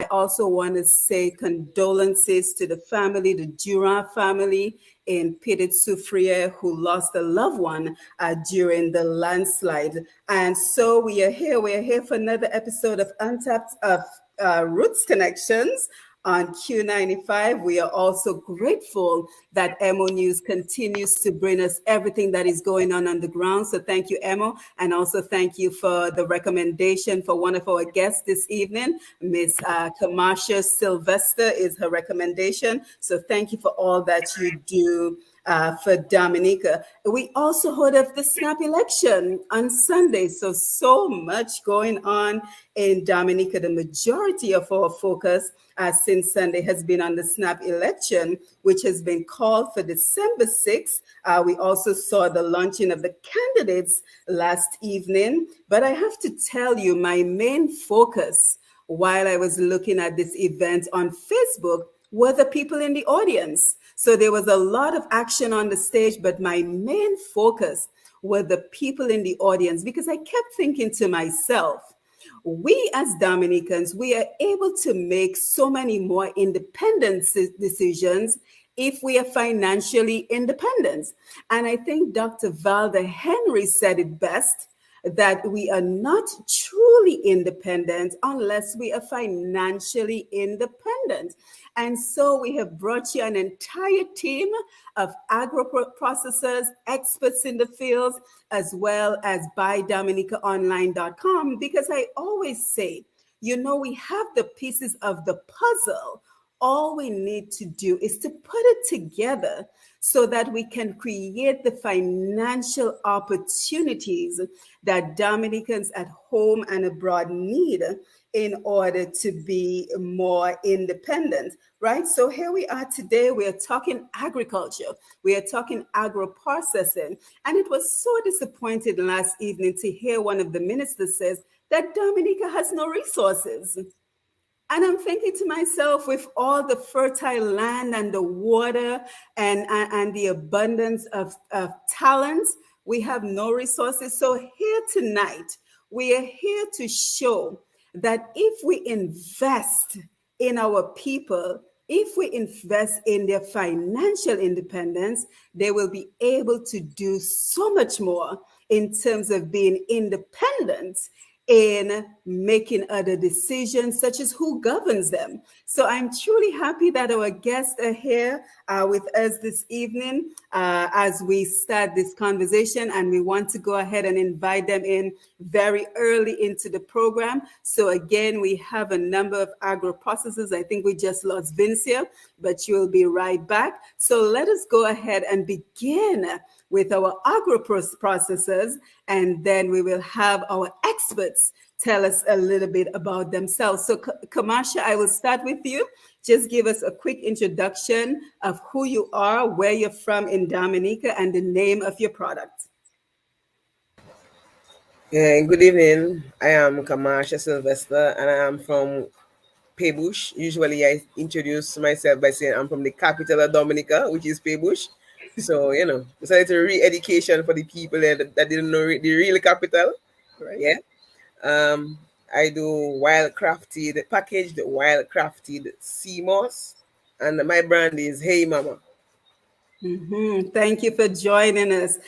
I also want to say condolences to the family, the Durand family in Petit Soufriere, who lost a loved one during the landslide. And so we are here for another episode of Untapped of Roots Connections on Q95. We are also grateful that Emo News continues to bring us everything that is going on the ground. So thank you, Emo. And also thank you for the recommendation for one of our guests this evening. Miss Kamasha Sylvester is her recommendation. So thank you for all that you do for Dominica. We also heard of the snap election on Sunday. So much going on in Dominica. The majority of our focus since Sunday has been on the snap election, which has been called for December 6th. We also saw the launching of the candidates last evening. But I have to tell you, my main focus while I was looking at this event on Facebook were the people in the audience. So there was a lot of action on the stage, but my main focus were the people in the audience, because I kept thinking to myself, we as Dominicans, we are able to make so many more independent decisions if we are financially independent. And I think Dr. Valda Henry said it best, that we are not truly independent unless we are financially independent. And so we have brought you an entire team of agro-processors, experts in the fields, as well as buydominicaonline.com, because I always say, we have the pieces of the puzzle. All we need to do is to put it together so that we can create the financial opportunities that Dominicans at home and abroad need in order to be more independent, right? So here we are today. We are talking agriculture. We are talking agro-processing. And it was so disappointing last evening to hear one of the ministers says that Dominica has no resources. And I'm thinking to myself, with all the fertile land and the water and the abundance of talents, we have no resources. So here tonight, we are here to show that if we invest in our people, if we invest in their financial independence, they will be able to do so much more in terms of being independent in making other decisions, such as who governs them. So I'm truly happy that our guests are here with us this evening as we start this conversation, and we want to go ahead and invite them in very early into the program. So again, we have a number of agro-processors. I think we just lost Vincia, but you'll be right back. So let us go ahead and begin with our agro-processors, and then we will have our experts tell us a little bit about themselves. So Kamasha, I will start with you. Just give us a quick introduction of who you are, where you're from in Dominica, and the name of your product. Yeah, good evening. I am Kamasha Sylvester, and I am from Paybush. Usually I introduce myself by saying I'm from the capital of Dominica, which is Paybush. So, it's a little re-education for the people that didn't know the real capital. Right. Yeah. I do packaged wild crafted sea moss, and my brand is Hey Mama. Mm-hmm. Thank you for joining us.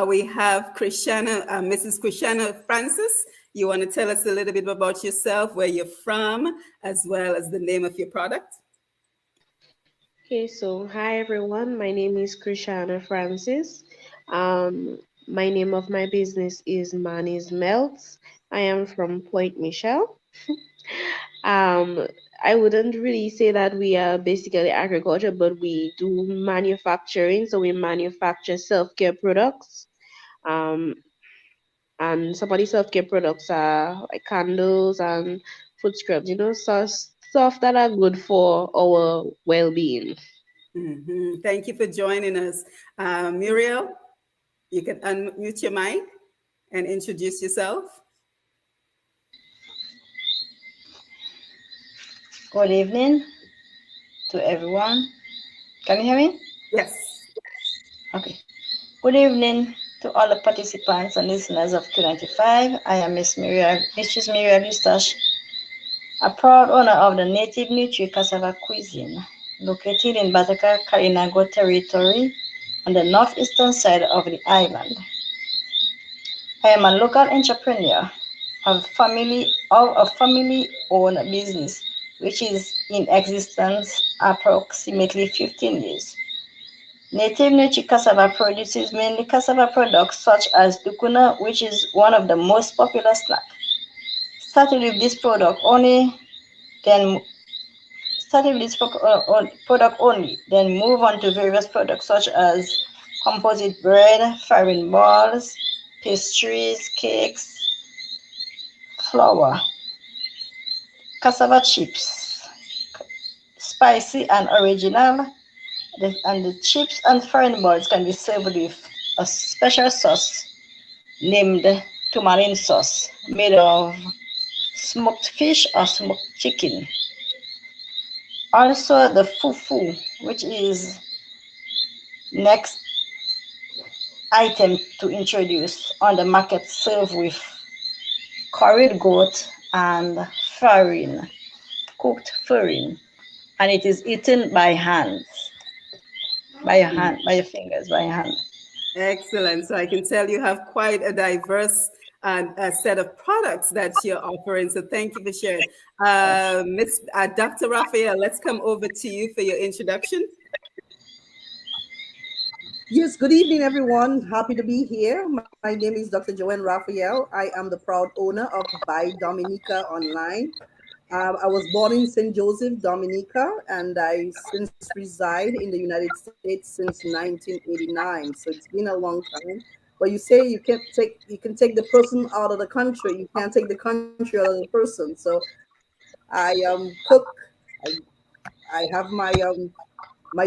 We have Krishana, Mrs. Krishana Francis. You want to tell us a little bit about yourself, where you're from, as well as the name of your product? Okay, so hi everyone. My name is Krishana Francis. My name of my business is Manny's Melts. I am from Point Michel. I wouldn't really say that we are basically agriculture, but we do manufacturing. So we manufacture self-care products. And some of the self-care products are like candles and foot scrubs, so stuff that are good for our well-being. Mm-hmm. Thank you for joining us. Muriel, you can unmute your mic and introduce yourself. Good evening to everyone. Can you hear me? Yes. Okay. Good evening to all the participants and listeners of Q95. I am Mistress Muriel Eustache. a proud owner of the native Nutri cassava cuisine, located in Bataka Karinago territory on the northeastern side of the island. I am a local entrepreneur of a family-owned business which is in existence approximately 15 years. Native Nutri cassava produces mainly cassava products such as dukuna, which is one of the most popular snacks. Started with this product only, then move on to various products such as composite bread, farin balls, pastries, cakes, flour, cassava chips, spicy and original. And the chips and farin balls can be served with a special sauce named tamarind sauce made of smoked fish or smoked chicken. Also the fufu, which is next item to introduce on the market, served with curried goat and farin, cooked farin, and it is eaten by hand, by your fingers, by your hand. Excellent. So I can tell you have quite a diverse set of products that you're offering. So thank you for sharing. Dr. Raphael, let's come over to you for your introduction. Yes, good evening, everyone. Happy to be here. My name is Dr. Joann-Raphael. I am the proud owner of Buy Dominica Online. I was born in St. Joseph, Dominica, and I since reside in the United States since 1989. So it's been a long time. But you say you can take the person out of the country. You can't take the country out of the person. So I cook. I have my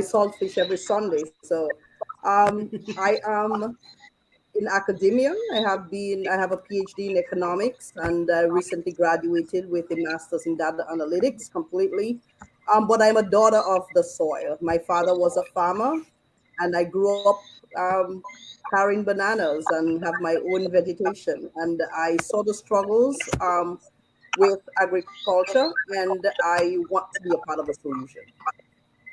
saltfish every Sunday. So I am in academia. I have a PhD in economics, and I recently graduated with a master's in data analytics completely. But I'm a daughter of the soil. My father was a farmer, and I grew up carrying bananas and have my own vegetation. And I saw the struggles with agriculture, and I want to be a part of the solution.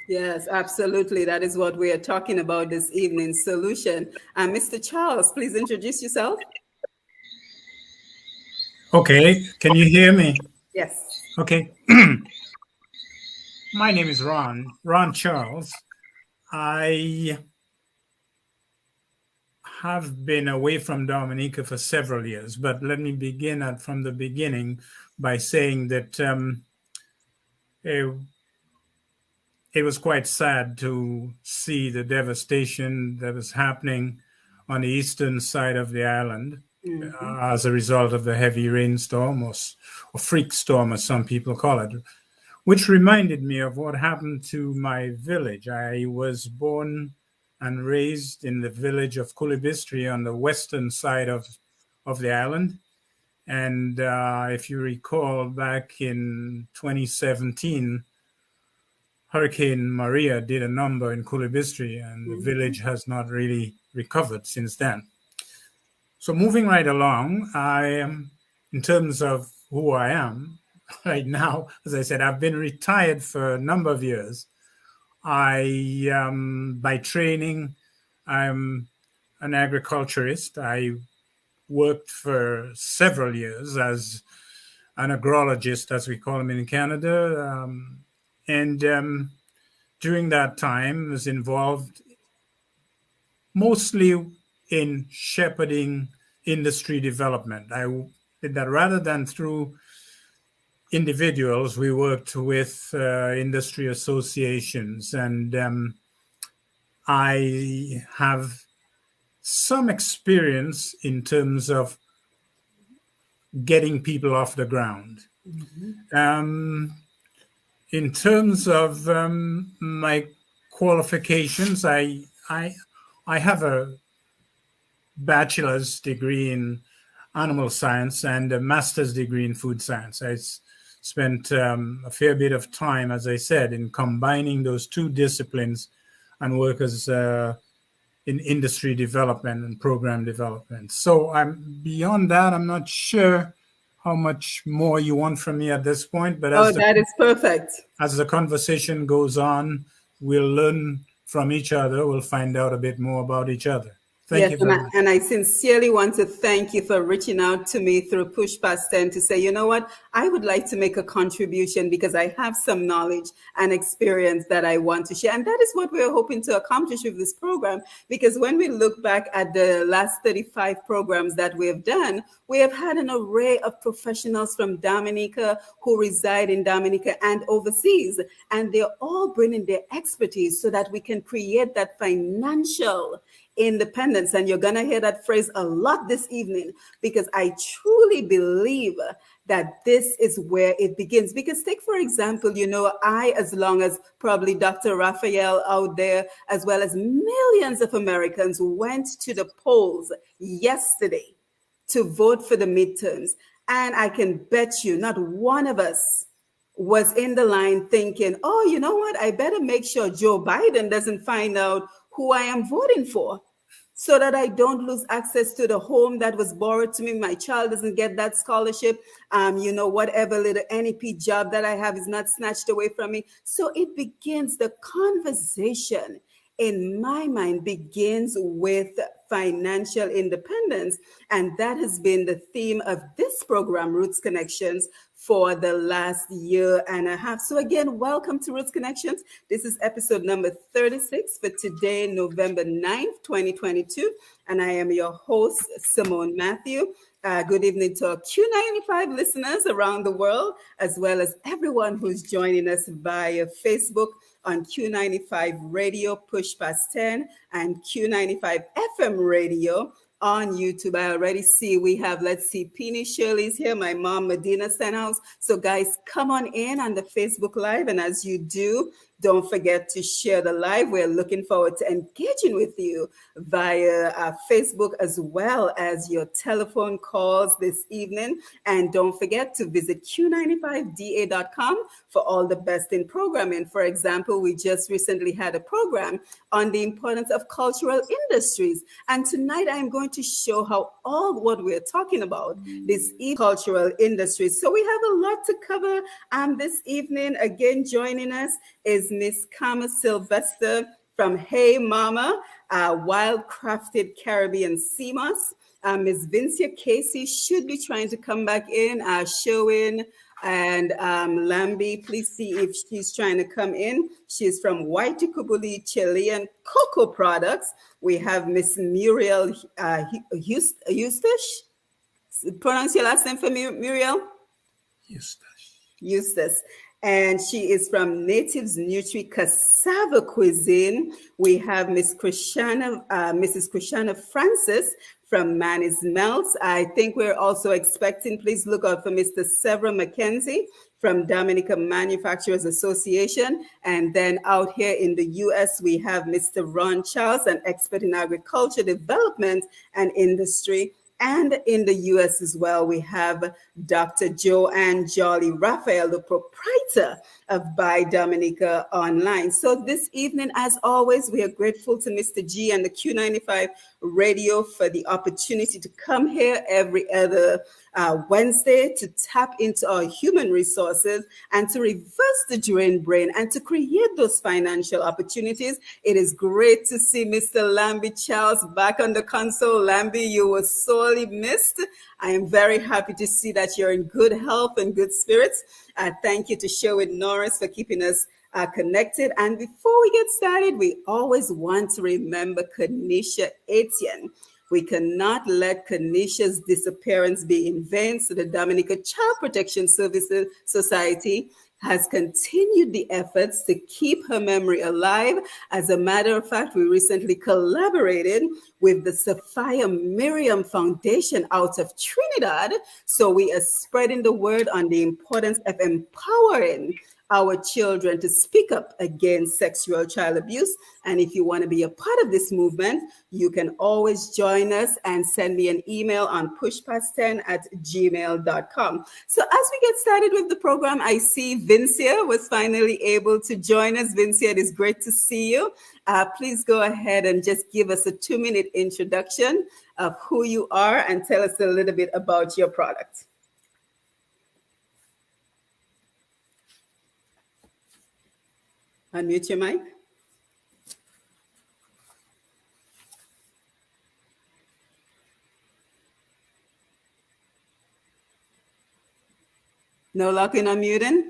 Yes, absolutely. That is what we are talking about this evening, solution. And Mr. Charles, please introduce yourself. Okay, can you hear me? Yes. Okay. My name is Ron Charles. I have been away from Dominica for several years, but let me begin from the beginning by saying that it was quite sad to see the devastation that was happening on the eastern side of the island as a result of the heavy rainstorm or freak storm, as some people call it, which reminded me of what happened to my village. I was born and raised in the village of Kulibistri on the western side of the island. And if you recall, back in 2017, Hurricane Maria did a number in Kulibistri, and the village has not really recovered since then. So moving right along, in terms of who I am right now, as I said, I've been retired for a number of years. By training, I'm an agriculturist. I worked for several years as an agrologist, as we call them in Canada. And during that time, I was involved mostly in shepherding industry development. I did that rather than through individuals. We worked with industry associations, and I have some experience in terms of getting people off the ground. In terms of my qualifications, I have a bachelor's degree in animal science and a master's degree in food science. I spent a fair bit of time, as I said, in combining those two disciplines and work as in industry development and program development. So beyond that, I'm not sure how much more you want from me at this point, but that is perfect. As the conversation goes on, we'll learn from each other. We'll find out a bit more about each other. Thank you very much. And I sincerely want to thank you for reaching out to me through Push Past 10 to say, you know what, I would like to make a contribution because I have some knowledge and experience that I want to share. And that is what we're hoping to accomplish with this program, because when we look back at the last 35 programs that we have done, we have had an array of professionals from Dominica who reside in Dominica and overseas, and they're all bringing their expertise so that we can create that financial independence. And you're going to hear that phrase a lot this evening, because I truly believe that this is where it begins. Because take, for example, you know, as long as probably Dr. Raphael out there, as well as millions of Americans, went to the polls yesterday to vote for the midterms. And I can bet you not one of us was in the line thinking, oh, you know what, I better make sure Joe Biden doesn't find out who I am voting for, so that I don't lose access to the home that was borrowed to me. My child doesn't get that scholarship. You know, whatever little NEP job that I have is not snatched away from me. So it begins, the conversation in my mind begins with financial independence. And that has been the theme of this program, Roots Connections, for the last year and a half. So again, welcome to Roots Connections. This is episode number 36 for today, November 9th, 2022. And I am your host, Simone Mathieu. Good evening to our Q95 listeners around the world, as well as everyone who's joining us via Facebook on Q95 Radio, Push Past 10, and Q95 FM Radio on YouTube. I already see we have, let's see, Peony Shirley's here, my mom, Medina Senhouse. So guys, come on in on the Facebook Live. And as you do, don't forget to share the live. We're looking forward to engaging with you via Facebook, as well as your telephone calls this evening. And don't forget to visit q95da.com for all the best in programming. For example, we just recently had a program on the importance of cultural industries. And tonight I'm going to show how all what we're talking about, this cultural industries. So we have a lot to cover this evening. Again, joining us is Miss Kama Sylvester from Hey Mama, Wild Crafted Caribbean Sea Moss. Miss Vincia Casey should be trying to come back in, showing, and Lambi, please see if she's trying to come in. She's from Waitukubuli Chilean Cocoa Products. We have Miss Muriel Eustache. Pronounce your last name for me, Muriel. Eustache. And she is from Natives Nutri Cassava Cuisine. We have Miss Krishana, Mrs. Krishana Francis from Manny's Melts. I think we're also expecting, please look out for Mr. Severin McKenzie from Dominican Manufacturers Association. And then out here in the US, we have Mr. Ron Charles, an expert in agriculture development and industry. And in the US as well, we have Dr. Joann Jolly-Raphael, the proprietor of Buy Dominica Online. So this evening, as always, we are grateful to Mr. G and the Q95 Radio for the opportunity to come here every other Wednesday to tap into our human resources and to reverse the drained brain and to create those financial opportunities. It is great to see Mr. Lambi Charles back on the console. Lambi, you were sorely missed. I am very happy to see that you're in good health and good spirits. Thank you to Sherwood Norris for keeping us connected. And before we get started, we always want to remember Kanisha Etienne. We cannot let Kanisha's disappearance be in vain. So the Dominica Child Protection Services Society has continued the efforts to keep her memory alive. As a matter of fact, we recently collaborated with the Sophia Miriam Foundation out of Trinidad. So we are spreading the word on the importance of empowering our children to speak up against sexual child abuse. And if you want to be a part of this movement, you can always join us and send me an email on pushpast10@gmail.com. So as we get started with the program, I see Vincia was finally able to join us. Vincia, it is great to see you. Please go ahead and just give us a 2-minute introduction of who you are and tell us a little bit about your product. Unmute your mic. No luck in unmuting?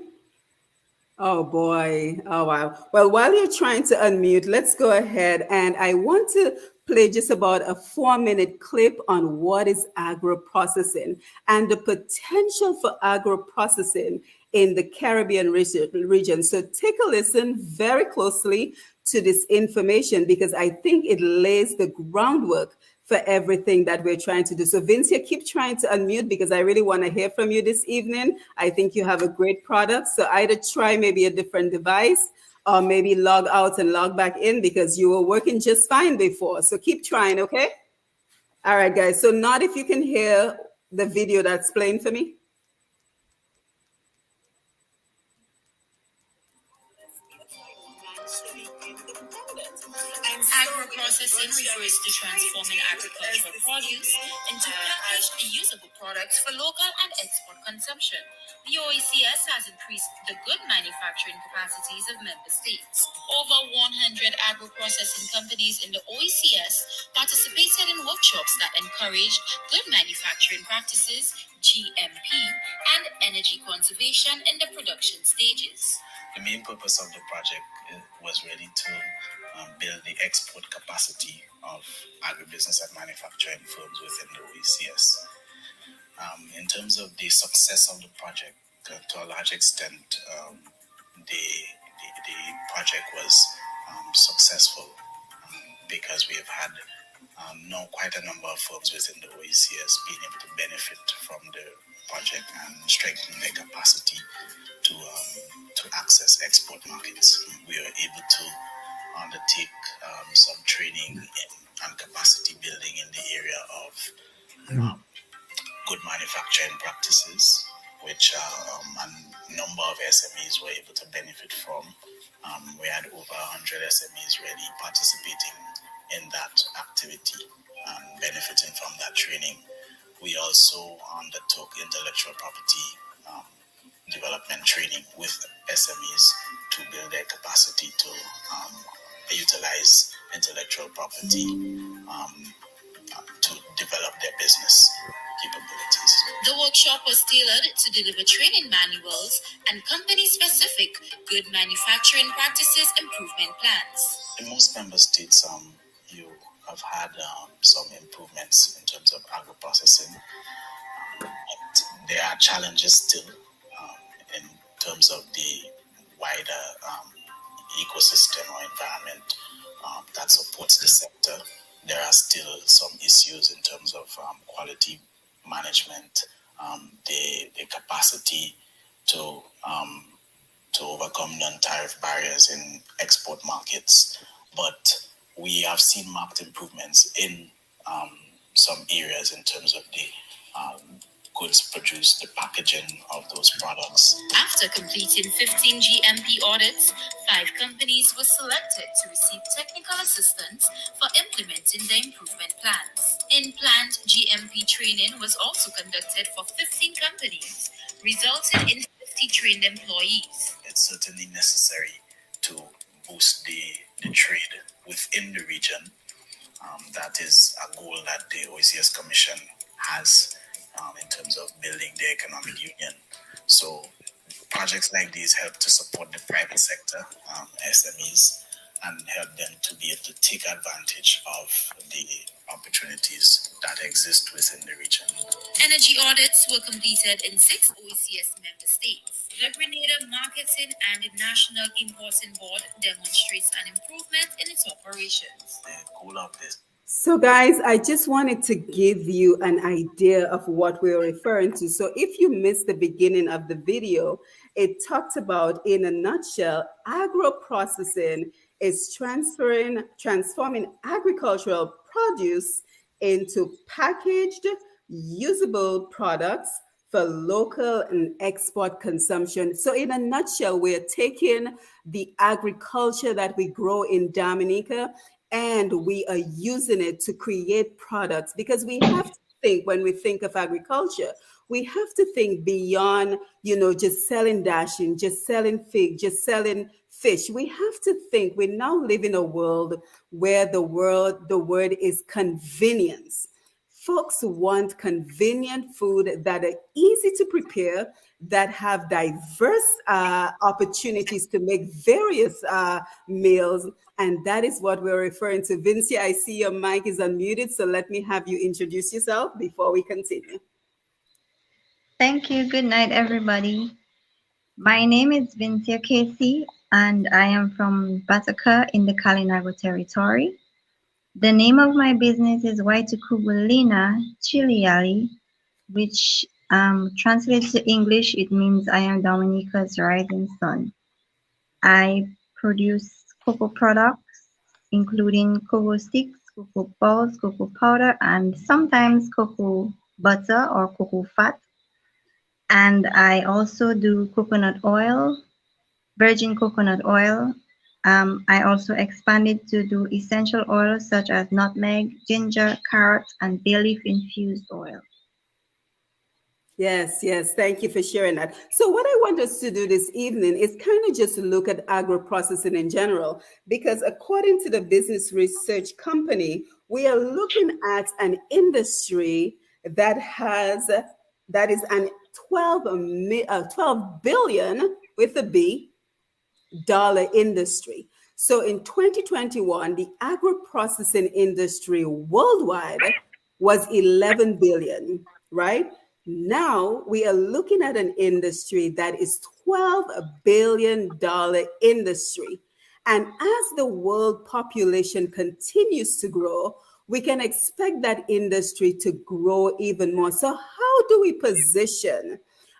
Oh boy. Oh wow. Well, while you're trying to unmute, let's go ahead, and I want to play just about a 4-minute clip on what is agro-processing and the potential for agro-processing in the Caribbean region. So take a listen very closely to this information, because I think it lays the groundwork for everything that we're trying to do. So Vincia, keep trying to unmute, because I really want to hear from you this evening. I think you have a great product. So either try maybe a different device, or maybe log out and log back in, because you were working just fine before. So keep trying, okay? All right, guys. So not if you can hear the video that's playing for me. Agro-processing refers to transforming agricultural produce into packaged, usable products for local and export consumption. The OECS has increased the good manufacturing capacities of member states. Over 100 agro-processing companies in the OECS participated in workshops that encouraged good manufacturing practices, GMP, and energy conservation in the production stages. The main purpose of the project was really to build the export capacity of agribusiness and manufacturing firms within the OECS. In terms of the success of the project, to a large extent, the project was successful because we have had now quite a number of firms within the OECS being able to benefit from the project and strengthen their capacity to access export markets. We were able to undertake some training and capacity building in the area of good manufacturing practices, which a number of SMEs were able to benefit from. We had over 100 SMEs really participating in that activity and benefiting from that training. We also undertook intellectual property development training with SMEs to build their capacity to utilize intellectual property to develop their business capabilities. The workshop was tailored to deliver training manuals and company-specific good manufacturing practices improvement plans. In most member states, you have had some improvements in terms of agro-processing. There are challenges still in terms of the wider ecosystem or environment that supports the sector. There are still some issues in terms of quality management, the capacity to overcome non-tariff barriers in export markets. But we have seen marked improvements in some areas in terms of the goods produced, the packaging of those products. After completing 15 GMP audits, 5 companies were selected to receive technical assistance for implementing the improvement plans. In-plant GMP training was also conducted for 15 companies, resulting in 50 trained employees. It's certainly necessary to boost the trade within the region. That is a goal that the OECS Commission has in terms of building the economic union. So projects like these help to support the private sector, SMEs, and help them to be able to take advantage of the opportunities that exist within the region. Energy audits were completed in 6 OECS member states. The Grenada Marketing and National Importing Board demonstrates an improvement in its operations. The goal of this. So guys, I just wanted to give you an idea of what we're referring to. So if you missed the beginning of the video, it talked about, in a nutshell, agro-processing is transforming agricultural produce into packaged, usable products for local and export consumption. So in a nutshell, we're taking the agriculture that we grow in Dominica and we are using it to create products, because we have to think, when we think of agriculture, we have to think beyond, just selling dashing, just selling fig, just selling fish. We have to think we now live in a world where the word is convenience. Folks want convenient food that are easy to prepare, that have diverse opportunities to make various meals. And that is what we're referring to. Vincia, I see your mic is unmuted, so let me have you introduce yourself before we continue. Thank you. Good night, everybody. My name is Vincia Casey, and I am from Bataka in the Kalinago territory. The name of my business is Waitukubulina Chiliali, which translates to English, it means I am Dominica's rising sun. I produce cocoa products, including cocoa sticks, cocoa balls, cocoa powder, and sometimes cocoa butter or cocoa fat. And I also do coconut oil, virgin coconut oil. I also expanded to do essential oils such as nutmeg, ginger, carrot, and bay leaf infused oil. Yes, yes. Thank you for sharing that. So what I want us to do this evening is kind of just look at agro-processing in general, because according to the Business Research Company, we are looking at an industry that is an 12 billion with a B dollar industry. So in 2021, the agro-processing industry worldwide was 11 billion, right? Now we are looking at an industry that is $12 billion industry. And as the world population continues to grow, we can expect that industry to grow even more. So how do we position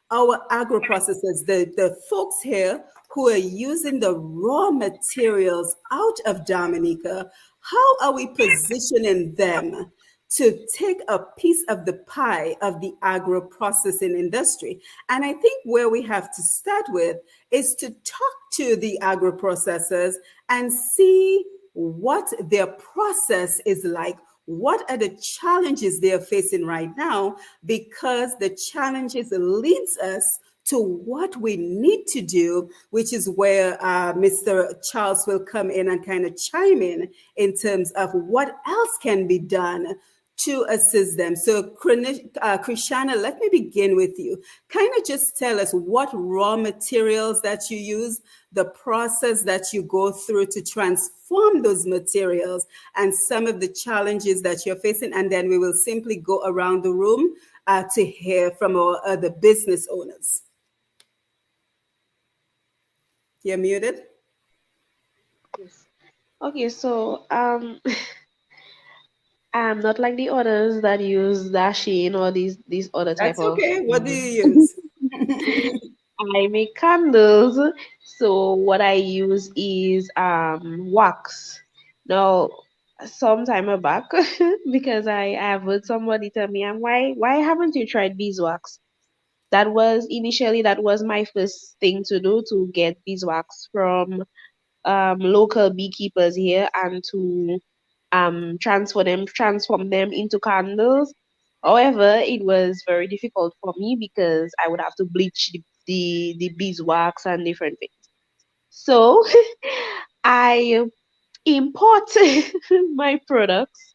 our agro-processors, the folks here who are using the raw materials out of Dominica? How are we positioning them to take a piece of the pie of the agro-processing industry? And I think where we have to start with is to talk to the agro-processors and see what their process is like. What are the challenges they're facing right now? Because the challenges leads us to what we need to do, which is where Mr. Charles will come in and kind of chime in terms of what else can be done to assist them. So Krishana, let me begin with you. Kind of just tell us what raw materials that you use, the process that you go through to transform those materials, and some of the challenges that you're facing. And then we will simply go around the room to hear from our other business owners. You're muted. Yes. Okay, so I'm not like the others that use Dashin or these other type That's of. okay. What do you use? I make candles. So what I use is wax. Now, some time back, because I've heard somebody tell me, and why haven't you tried beeswax? That was my first thing to do, to get beeswax from local beekeepers here and to transform them into candles. However, it was very difficult for me because I would have to bleach the beeswax and different things. So I import my products.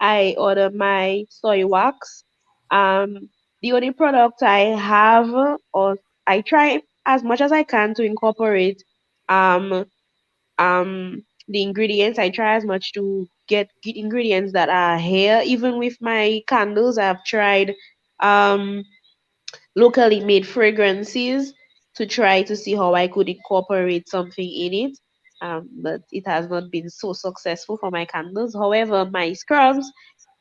I order my soy wax. The only product I have, or I try as much as I can to incorporate um the ingredients. I try as much to get ingredients that are here. Even with my candles, I've tried locally made fragrances to try to see how I could incorporate something in it. But it has not been so successful for my candles. However, my scrubs,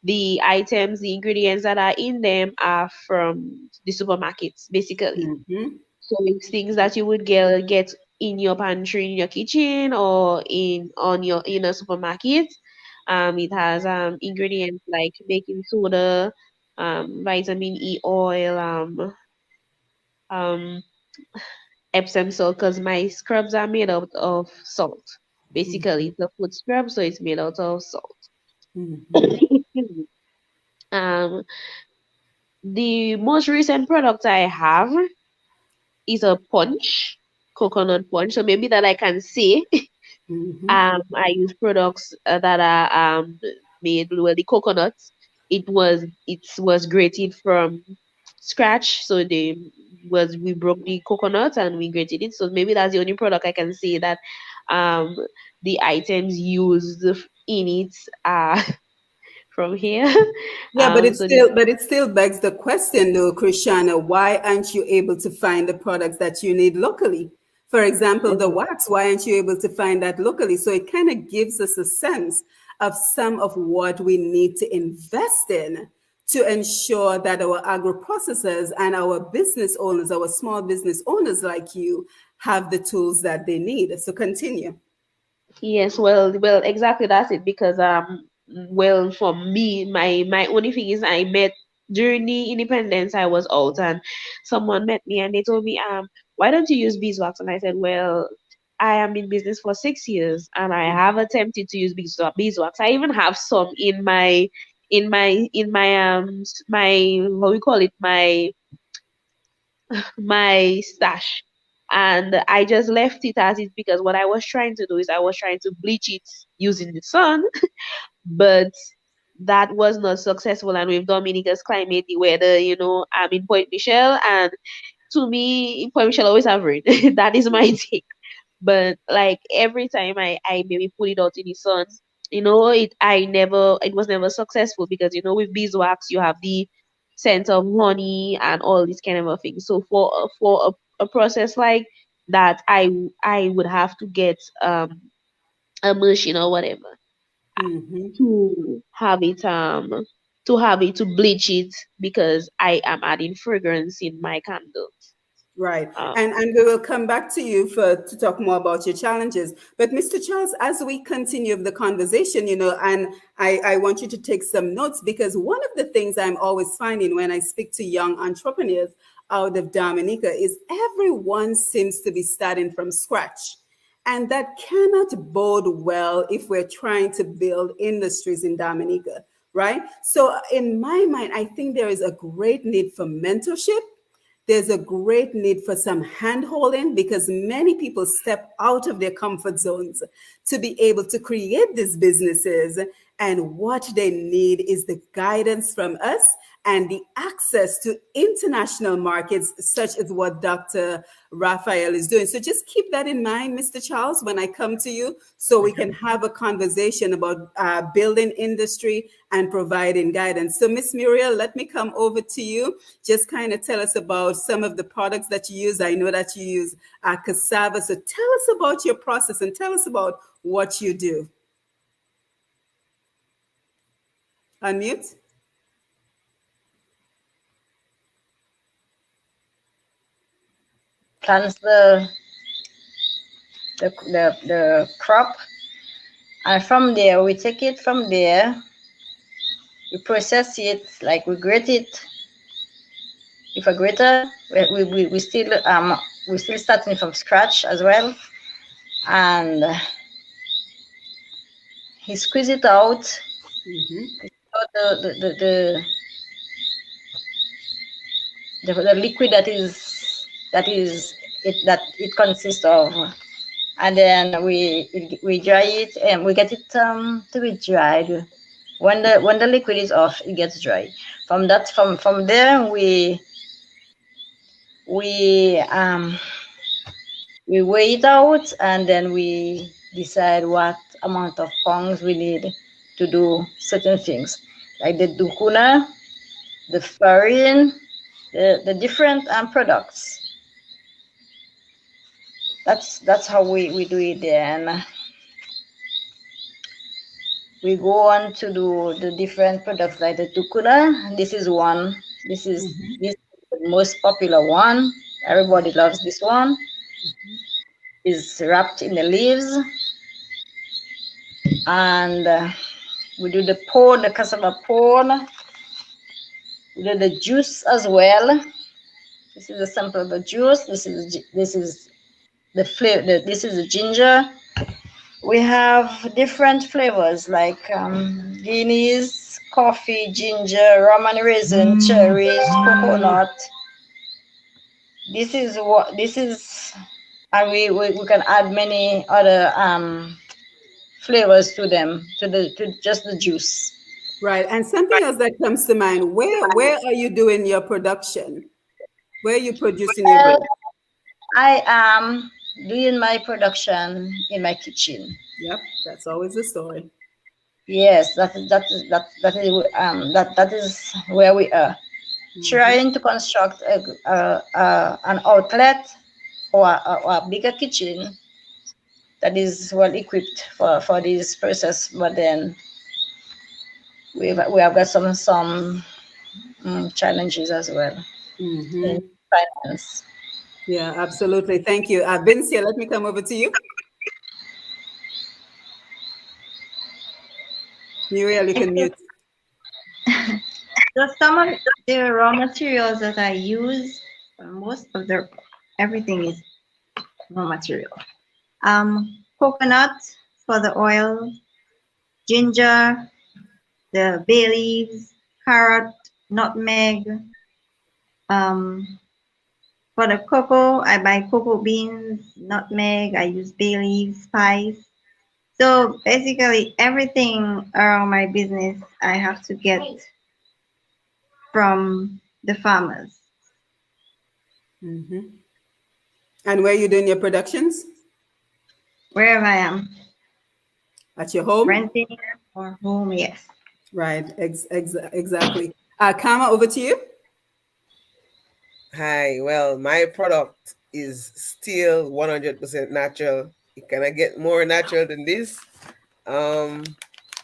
the items, the ingredients that are in them are from the supermarkets, basically. Mm-hmm. So it's things that you would get in your pantry, in your kitchen, or in a supermarket. It has ingredients like baking soda, vitamin E oil, um, Epsom salt, because my scrubs are made out of salt. Basically, it's a food scrub, so it's made out of salt. Mm-hmm. um, the most recent product I have is a punch, coconut punch. So maybe that I can say. I use products that are made with the coconuts. It was grated from scratch. So we broke the coconut and we grated it. So maybe that's the only product I can say that um the items used in it are from here. Yeah, but So the it still begs the question though, Krishana, why aren't you able to find the products that you need locally? For example, the wax, why aren't you able to find that locally? So it kind of gives us a sense of some of what we need to invest in to ensure that our agro processors and our business owners, our small business owners like you, have the tools that they need. So continue. Yes, well, exactly, that's it. Because well, for me, my only thing is I met during the independence. I was out and someone met me and they told me, why don't you use beeswax? And I said, well, I am in business for 6 years and I have attempted to use beeswax. I even have some in my what we call it, my stash. And I just left it as is because what I was trying to do is I was trying to bleach it using the sun, but that was not successful. And with Dominica's climate, the weather, I'm in Point Michelle, and to me, Point Michelle always have rain. That is my take. But like every time I maybe put it out in the sun, it was never successful because with beeswax you have the scent of honey and all these kind of a thing. So for a process like that, I would have to get a machine or whatever to have it to bleach it because I am adding fragrance in my candle. Right. And we will come back to you to talk more about your challenges. But Mr. Charles, as we continue the conversation, and I want you to take some notes, because one of the things I'm always finding when I speak to young entrepreneurs out of Dominica is everyone seems to be starting from scratch. And that cannot bode well if we're trying to build industries in Dominica, right? So in my mind, I think there is a great need for mentorship. There's a great need for some hand-holding, because many people step out of their comfort zones to be able to create these businesses. And what they need is the guidance from us and the access to international markets, such as what Dr. Raphael is doing. So just keep that in mind, Mr. Charles, when I come to you, so we can have a conversation about building industry and providing guidance. So Miss Muriel, let me come over to you. Just kind of tell us about some of the products that you use. I know that you use cassava. So tell us about your process and tell us about what you do. Unmute. Plants the crop, and from there we take it from there, we process it, like we grate it with a grater. We still starting from scratch as well, and he squeeze it out. The liquid that it consists of, and then we dry it and we get it to be dried. When the liquid is off, it gets dry. From there we weigh it out, and then we decide what amount of pounds we need to do certain things, like the ducuna, the farine, the different products. That's how we do it there. And we go on to do the different products, like the tukula. This is one. This is the most popular one. Everybody loves this one. It's wrapped in the leaves, and we do the cassava pone. We do the juice as well. This is a sample of the juice. This is the flavor. This is the ginger. We have different flavors, like Guineas, coffee, ginger, rum and raisin, cherries, coconut. This is, and we can add many other flavors to them, to just the juice. Right. And something else that comes to mind, where are you doing your production? Where are you producing your drink? I am doing my production in my kitchen. Yep, that's always the story. Yes, that is where we are. Trying to construct an outlet or a bigger kitchen that is well equipped for this process, but then we have got some challenges as well in finance. Yeah, absolutely. Thank you. Vincia, let me come over to you. Muriel, you can mute. So some of the raw materials that I use, most of everything is raw material. Coconut for the oil, ginger, the bay leaves, carrot, nutmeg. For the cocoa, I buy cocoa beans, nutmeg, I use bay leaves, spice. So basically everything around my business I have to get from the farmers. And where are you doing your productions? Wherever I am. At your home? Renting or home, yes. Right, exactly. Kama, over to you. Hi, well, my product is still 100% natural. It cannot get more natural than this.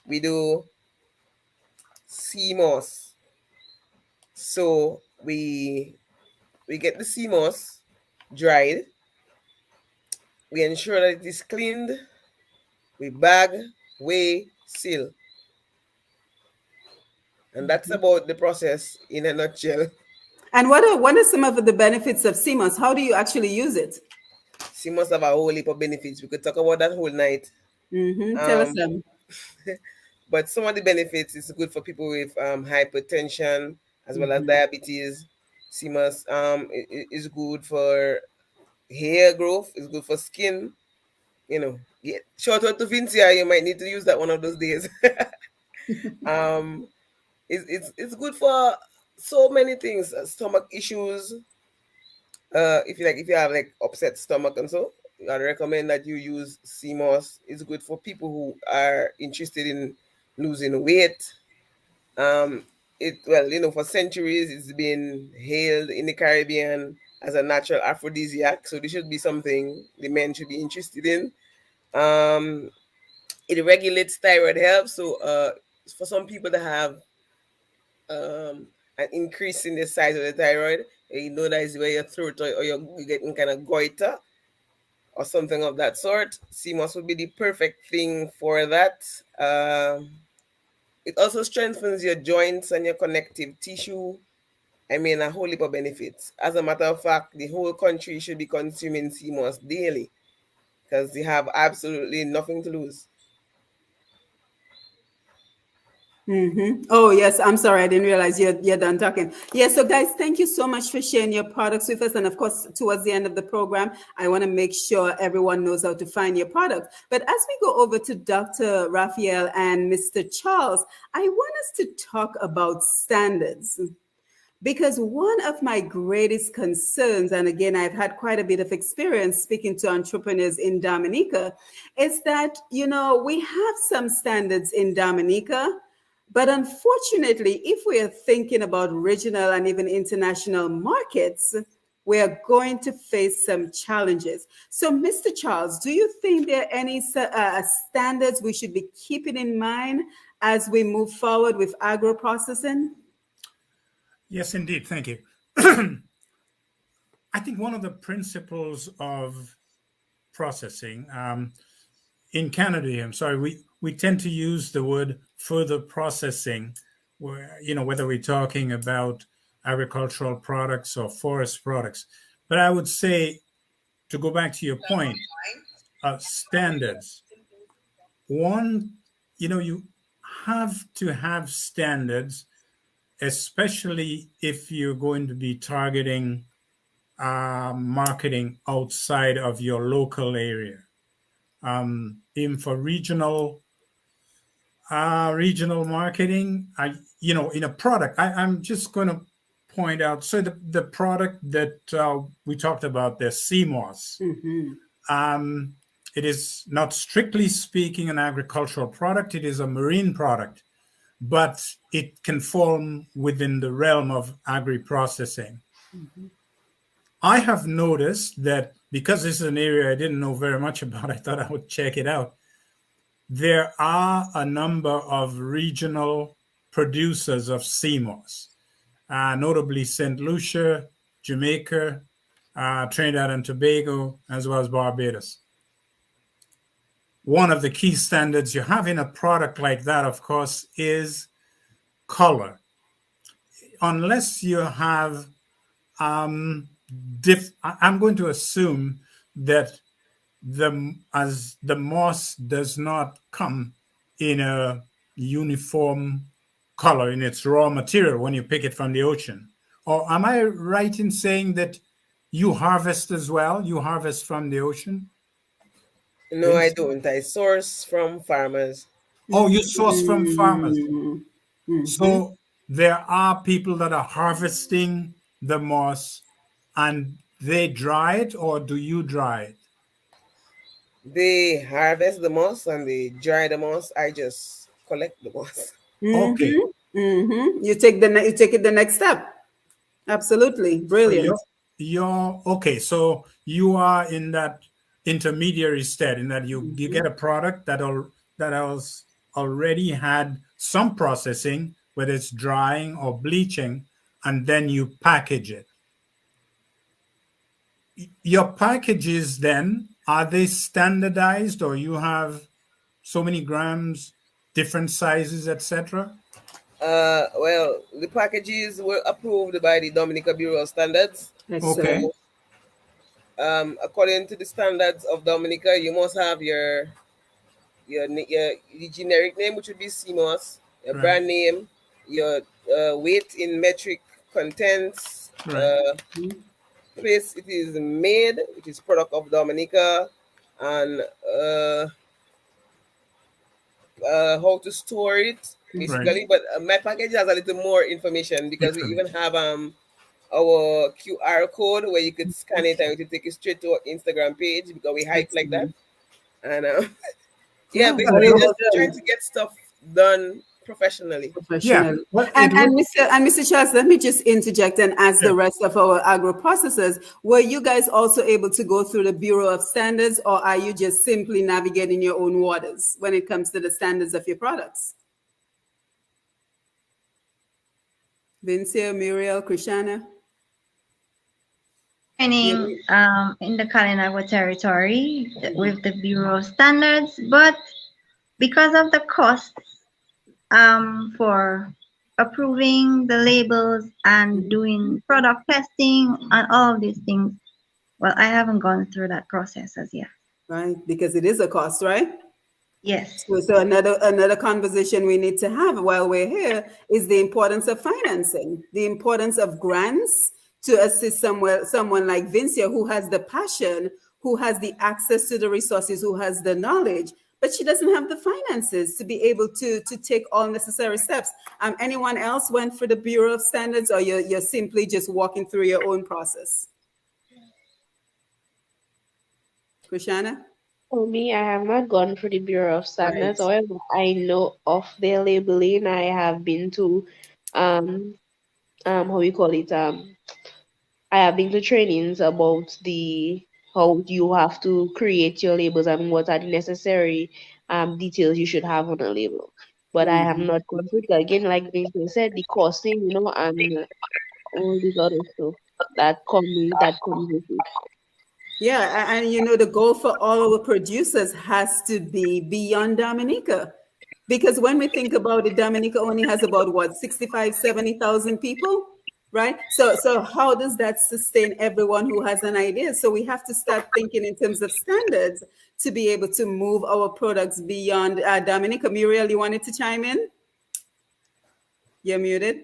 We do sea moss. So we get the sea moss dried. We ensure that it is cleaned. We bag, weigh, seal. And that's about the process in a nutshell. And what are some of the benefits of sea moss? How do you actually use it? Sea moss have a whole heap of benefits. We could talk about that whole night. Tell us some. But some of the benefits is good for people with hypertension as well as diabetes. Sea moss is good for hair growth. It's good for skin. You know, shout out to Vincia. You might need to use that one of those days. It's good for so many things. Stomach issues. If you have like upset stomach and so, I'd recommend that you use sea moss. It's good for people who are interested in losing weight. For centuries it's been hailed in the Caribbean as a natural aphrodisiac. So this should be something the men should be interested in. It regulates thyroid health. So for some people that have an increase in the size of the thyroid, you know that is where your throat or you're getting kind of goiter or something of that sort. Sea moss would be the perfect thing for that. It also strengthens your joints and your connective tissue. I mean, a whole heap of benefits. As a matter of fact, the whole country should be consuming sea moss daily because they have absolutely nothing to lose. Oh, yes. I'm sorry. I didn't realize you're done talking. Yeah. So guys, thank you so much for sharing your products with us. And of course, towards the end of the program, I want to make sure everyone knows how to find your product. But as we go over to Dr. Raphael and Mr. Charles, I want us to talk about standards. Because one of my greatest concerns, and again, I've had quite a bit of experience speaking to entrepreneurs in Dominica, is that, we have some standards in Dominica, but unfortunately, if we are thinking about regional and even international markets, we are going to face some challenges. So, Mr. Charles, do you think there are any standards we should be keeping in mind as we move forward with agro-processing? Yes, indeed. Thank you. I think one of the principles of processing in Canada, we tend to use the word further processing, whether we're talking about agricultural products or forest products. But I would say, to go back to your point, standards. One, have to have standards, especially if you're going to be targeting marketing outside of your local area. Even for regional marketing, in a product, I'm just going to point out. So the product that we talked about, the CMOS, it is not strictly speaking an agricultural product. It is a marine product, but it can fall within the realm of agri-processing. I have noticed that because this is an area I didn't know very much about, I thought I would check it out. There are a number of regional producers of CMOS, notably St. Lucia, Jamaica, Trinidad and Tobago, as well as Barbados. One of the key standards you have in a product like that, of course, is color. Unless you have, I'm going to assume that the moss does not come in a uniform color in its raw material when you pick it from the ocean. Or am I right in saying that you harvest as well? You harvest from the ocean? No, I don't. I source from farmers. Oh, you source from farmers. So there are people that are harvesting the moss and they dry it, or do you dry it? They harvest the moss and they dry the moss. I just collect the moss. Okay. You take it the next step. Absolutely. Brilliant. So okay. So you are in that intermediary state in that you get a product that has already had some processing, whether it's drying or bleaching, and then you package it. Your packages then, are they standardized, or you have so many grams, different sizes, etc.? Well, the packages were approved by the Dominica Bureau of Standards. Okay. So, according to the standards of Dominica, you must have your generic name, which would be CMOS, your brand name, your weight in metric contents, place it is made, which is product of Dominica, and how to store it, basically. But my package has a little more information because we even have our QR code where you could scan it and it will take you straight to our Instagram page because we hype like that. And basically just trying to get stuff done professionally. And Mr. Charles, let me just interject and ask the rest of our agro processors, were you guys also able to go through the Bureau of Standards, or are you just simply navigating your own waters when it comes to the standards of your products? Vincia, Muriel, Krishana? Training in the Kalinago territory with the Bureau of Standards, but because of the costs for approving the labels and doing product testing and all of these things, well, I haven't gone through that process as yet. Right, because it is a cost, right? Yes. So another conversation we need to have while we're here is the importance of financing, the importance of grants to assist someone like Vincia, who has the passion, who has the access to the resources, who has the knowledge, but she doesn't have the finances to be able to take all necessary steps. Anyone else went for the Bureau of Standards, or you're simply just walking through your own process? Krishana? For me, I have not gone for the Bureau of Standards. However, I know of their labeling. I have been to how we call it, I have been to trainings about how you have to create your labels and what are the necessary details you should have on a label. But I have not gone through it. Again, like Vincent said, the costing, and all these other stuff that comes with it. Yeah, and the goal for all our producers has to be beyond Dominica. Because when we think about it, Dominica only has about 65,000, 70,000 people, right? So how does that sustain everyone who has an idea? So we have to start thinking in terms of standards to be able to move our products beyond. Dominica, Muriel, you wanted to chime in? You're muted.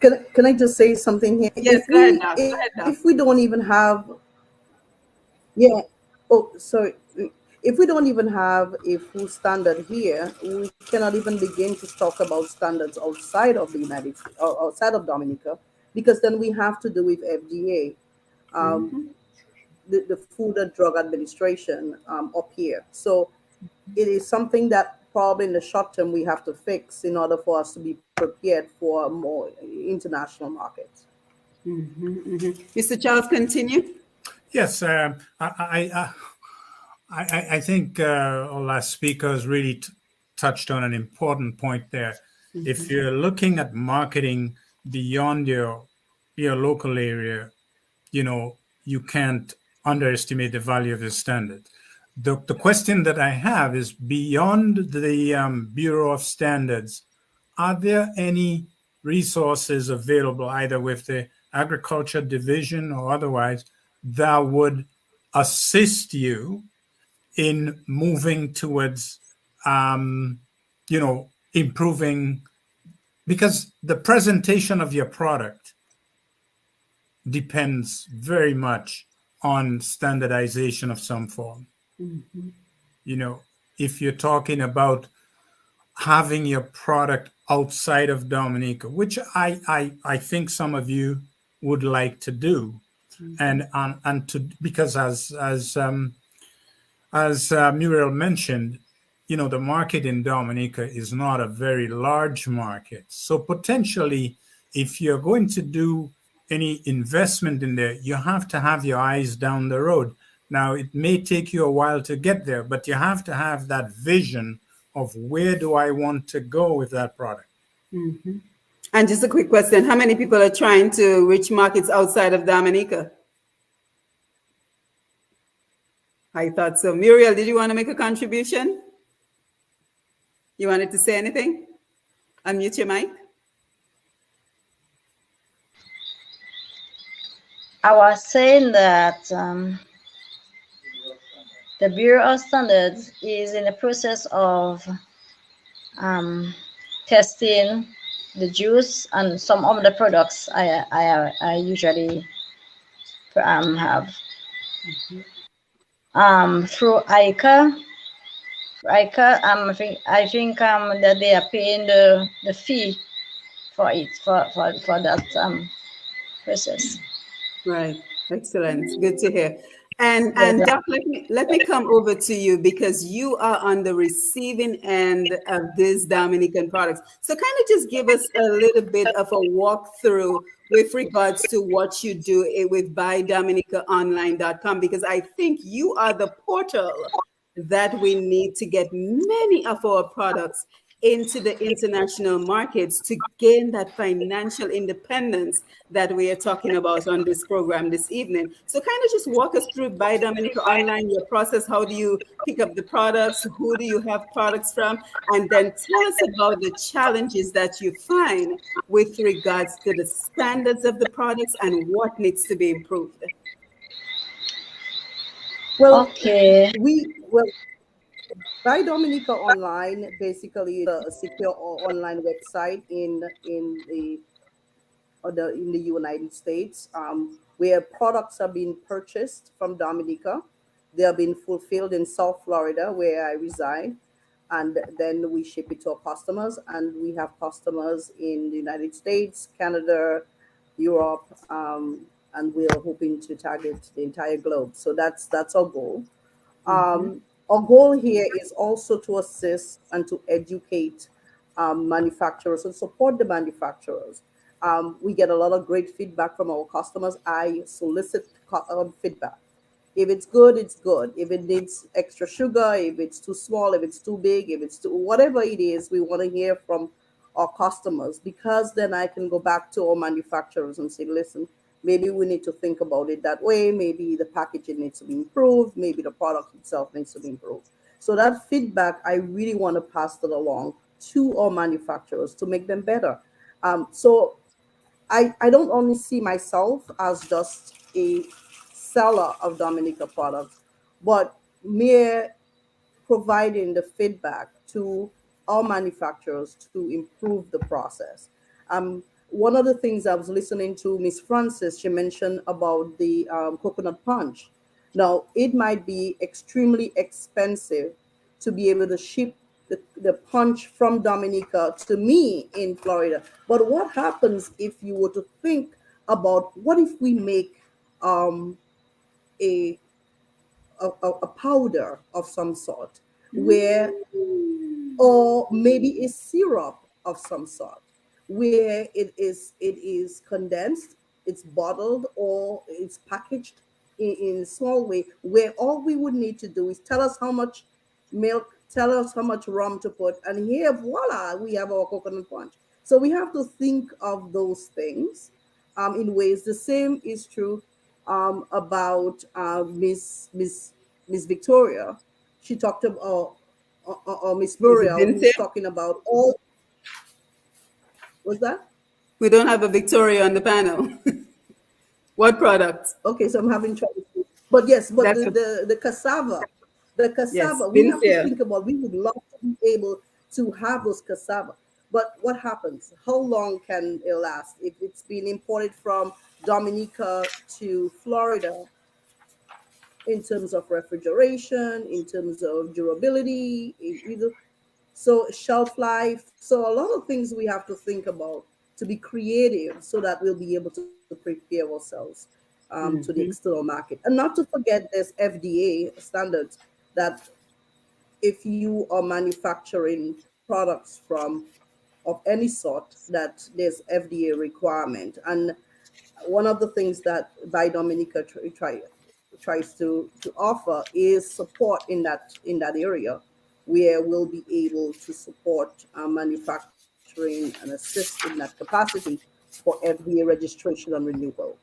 Can I just say something here? Yes, go ahead, Doc. Go ahead, Doc. If we don't even have, yeah, oh, sorry. If we don't even have a full standard here, we cannot even begin to talk about standards outside of the United States, or outside of Dominica, because then we have to do with FDA, the Food and Drug Administration up here. So it is something that probably in the short term we have to fix in order for us to be prepared for more international markets. Mr. Charles, continue. Yes, I think our last speakers really touched on an important point there. If you're looking at marketing beyond your local area, you can't underestimate the value of the standard. The question that I have is, beyond the Bureau of Standards, are there any resources available either with the Agriculture Division or otherwise that would assist you in moving towards, improving, because the presentation of your product depends very much on standardization of some form. If you're talking about having your product outside of Dominica, which I think some of you would like to do, and to, because as Muriel mentioned, the market in Dominica is not a very large market. So potentially, if you're going to do any investment in there, you have to have your eyes down the road. Now, it may take you a while to get there, but you have to have that vision of where do I want to go with that product. And just a quick question, how many people are trying to reach markets outside of Dominica? I thought so. Muriel, did you want to make a contribution? You wanted to say anything? Unmute your mic. I was saying that the Bureau of Standards is in the process of testing the juice and some of the products I usually have. Through ICA, I think that they are paying the fee for it for that process. Right. Excellent. Good to hear. And Doc, let me come over to you, because you are on the receiving end of these Dominican products. So kind of just give us a little bit of a walkthrough with regards to what you do with buydominicaonline.com, because I think you are the portal that we need to get many of our products into the international markets to gain that financial independence that we are talking about on this program this evening. So kind of just walk us through Buy Dominica Online, your process. How do you pick up the products? Who do you have products from? And then tell us about the challenges that you find with regards to the standards of the products and what needs to be improved. Well, okay. Buy Dominica Online basically is a secure online website in the United States, where products are being purchased from Dominica. They are being fulfilled in South Florida, where I reside, and then we ship it to our customers. And we have customers in the United States, Canada, Europe, and we are hoping to target the entire globe. So that's our goal. Our goal here is also to assist and to educate manufacturers and support the manufacturers. We get a lot of great feedback from our customers. I solicit feedback. If it's good, it's good. If it needs extra sugar, if it's too small, if it's too big, if it's too, whatever it is, we want to hear from our customers, because then I can go back to our manufacturers and say, listen, maybe we need to think about it that way. Maybe the packaging needs to be improved. Maybe the product itself needs to be improved. So that feedback, I really want to pass it along to our manufacturers to make them better. So I don't only see myself as just a seller of Dominica products, but mere providing the feedback to our manufacturers to improve the process. One of the things I was listening to Miss Francis, she mentioned about the coconut punch. Now, it might be extremely expensive to be able to ship the punch from Dominica to me in Florida. But what happens if you were to think about what if we make a a powder of some sort, where, or maybe a syrup of some sort, where it is condensed, it's bottled, or it's packaged in a small way, where all we would need to do is tell us how much milk, tell us how much rum to put, and here, voila, we have our coconut punch. So we have to think of those things in ways. The same is true about Miss Victoria. She talked about, or Miss Is it Muriel, Vincia? who's talking about all. What's that? We don't have a Victoria on the panel. What product? Okay, so I'm having trouble. But yes, but That's the cassava, the yes, cassava, we have to Vincia. think about. We would love to be able to have those cassava, but what happens? How long can it last if it's been imported from Dominica to Florida? In terms of refrigeration, in terms of durability, so shelf life. So a lot of things we have to think about to be creative so that we'll be able to prepare ourselves to the external market. And not to forget there's FDA standards that if you are manufacturing products from of any sort, that there's FDA requirement. And one of the things that Buy Dominica tries to offer is support in that area, where we'll be able to support manufacturing and assist in that capacity for FDA registration and renewal.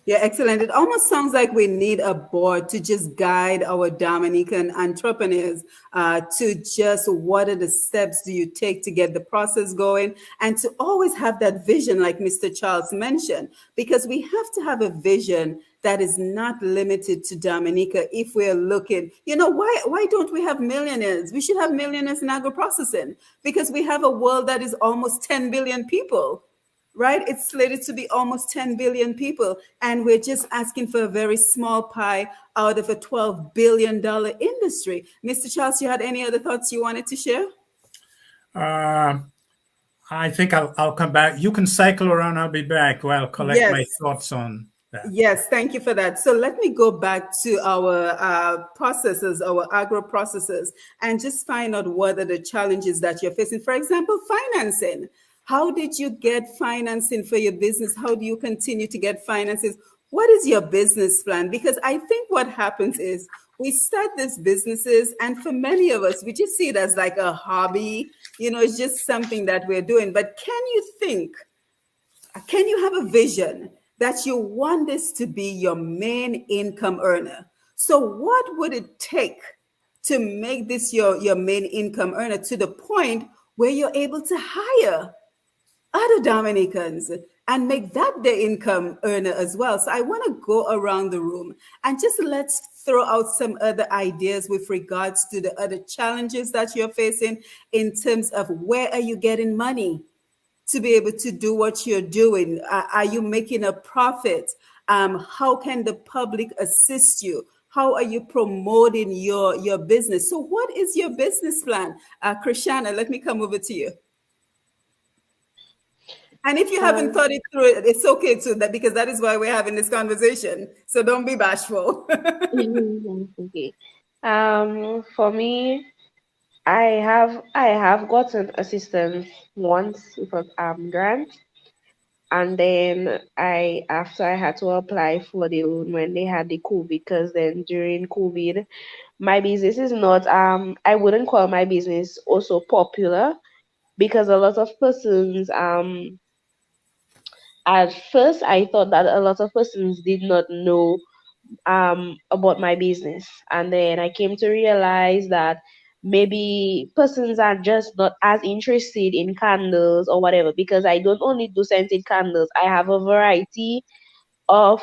Yeah, excellent. It almost sounds like we need a board to just guide our Dominican entrepreneurs to just what are the steps do you take to get the process going, and to always have that vision, like Mr. Charles mentioned, because we have to have a vision that is not limited to Dominica. If we're looking, why don't we have millionaires? We should have millionaires in agro-processing, because we have a world that is almost 10 billion people, right? It's slated to be almost 10 billion people, and we're just asking for a very small pie out of a $12 billion industry. Mr. Charles, you had any other thoughts you wanted to share? I think I'll come back. You can cycle around. I'll be back. Well, collect my thoughts on that. Yes, thank you for that. So let me go back to our processors, our agro processors, and just find out what are the challenges that you're facing. For example, financing. How did you get financing for your business? How do you continue to get finances? What is your business plan? Because I think what happens is we start these businesses, and for many of us, we just see it as like a hobby. It's just something that we're doing. But can you have a vision that you want this to be your main income earner? So what would it take to make this your main income earner, to the point where you're able to hire other Dominicans and make that their income earner as well? So I want to go around the room and just let's throw out some other ideas with regards to the other challenges that you're facing, in terms of where are you getting money to be able to do what you're doing? Are you making a profit? How can the public assist you? How are you promoting your business? So what is your business plan? Krishana, let me come over to you. And if you haven't thought it through, it's okay too, that because that is why we're having this conversation. So don't be bashful. Okay. For me, I have gotten assistance once with a grant, and then after I had to apply for the loan when they had the COVID, because then during COVID, my business is not I wouldn't call my business also popular, because a lot of persons at first I thought that a lot of persons did not know about my business, and then I came to realize that maybe persons are just not as interested in candles or whatever, because I don't only do scented candles. I have a variety of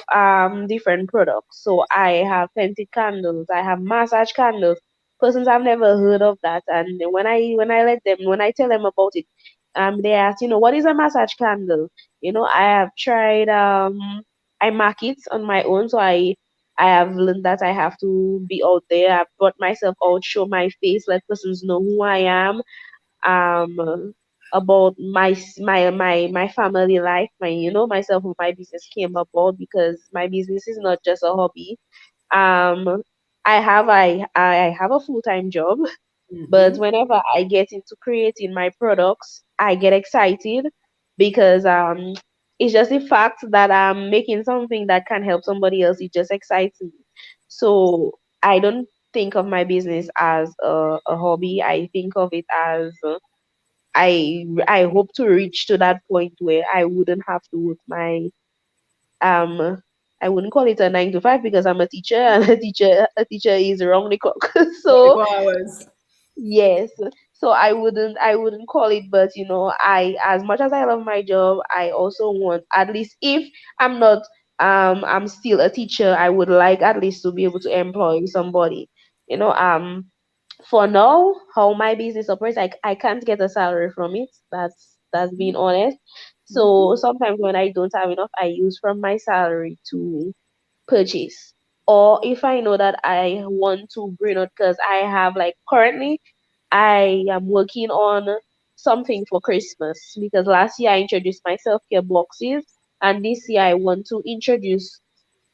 different products. So I have scented candles, I have massage candles. Persons have never heard of that, and when I tell them about it, they ask, what is a massage candle? I have tried I mark it on my own, so I have learned that I have to be out there. I've brought myself out, show my face, let persons know who I am, about my family life, myself and my business came about, because my business is not just a hobby. um I have a full-time job, but Mm-hmm. whenever I get into creating my products, I get excited, because it's just the fact that I'm making something that can help somebody else. It just excites me. So I don't think of my business as a hobby. I think of it as I hope to reach to that point where I wouldn't have to work my um I wouldn't call it a 9 to 5, because I'm a teacher, and a teacher is wrong the clock. So 24 hours. yes, so I wouldn't call it, but I, as much as I love my job, I also want, at least if I'm not I'm still a teacher, I would like at least to be able to employ somebody. You know, for now, how my business operates, I can't get a salary from it. That's being honest. So Mm-hmm. sometimes when I don't have enough, I use from my salary to purchase. Or if I know that I want to bring out, because I have, like, currently I am working on something for Christmas, because last year I introduced my self-care boxes, and this year I want to introduce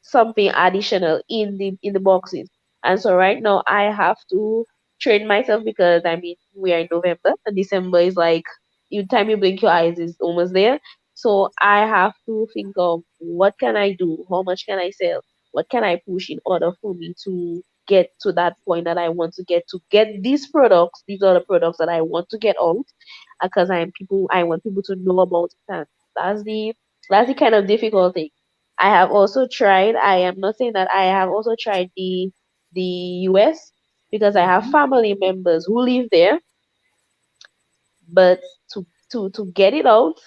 something additional in the boxes. And so right now I have to train myself, because I mean we are in November, and December is like, you time you blink your eyes is almost there. So I have to think of, what can I do? How much can I sell? What can I push in order for me to get to that point that I want to get these products. These are the products that I want to get out, because I want people to know about it. And that's the that's the kind of difficult thing. I have also tried. I am not saying that I have also tried the US, because I have Mm-hmm. family members who live there, but to get it out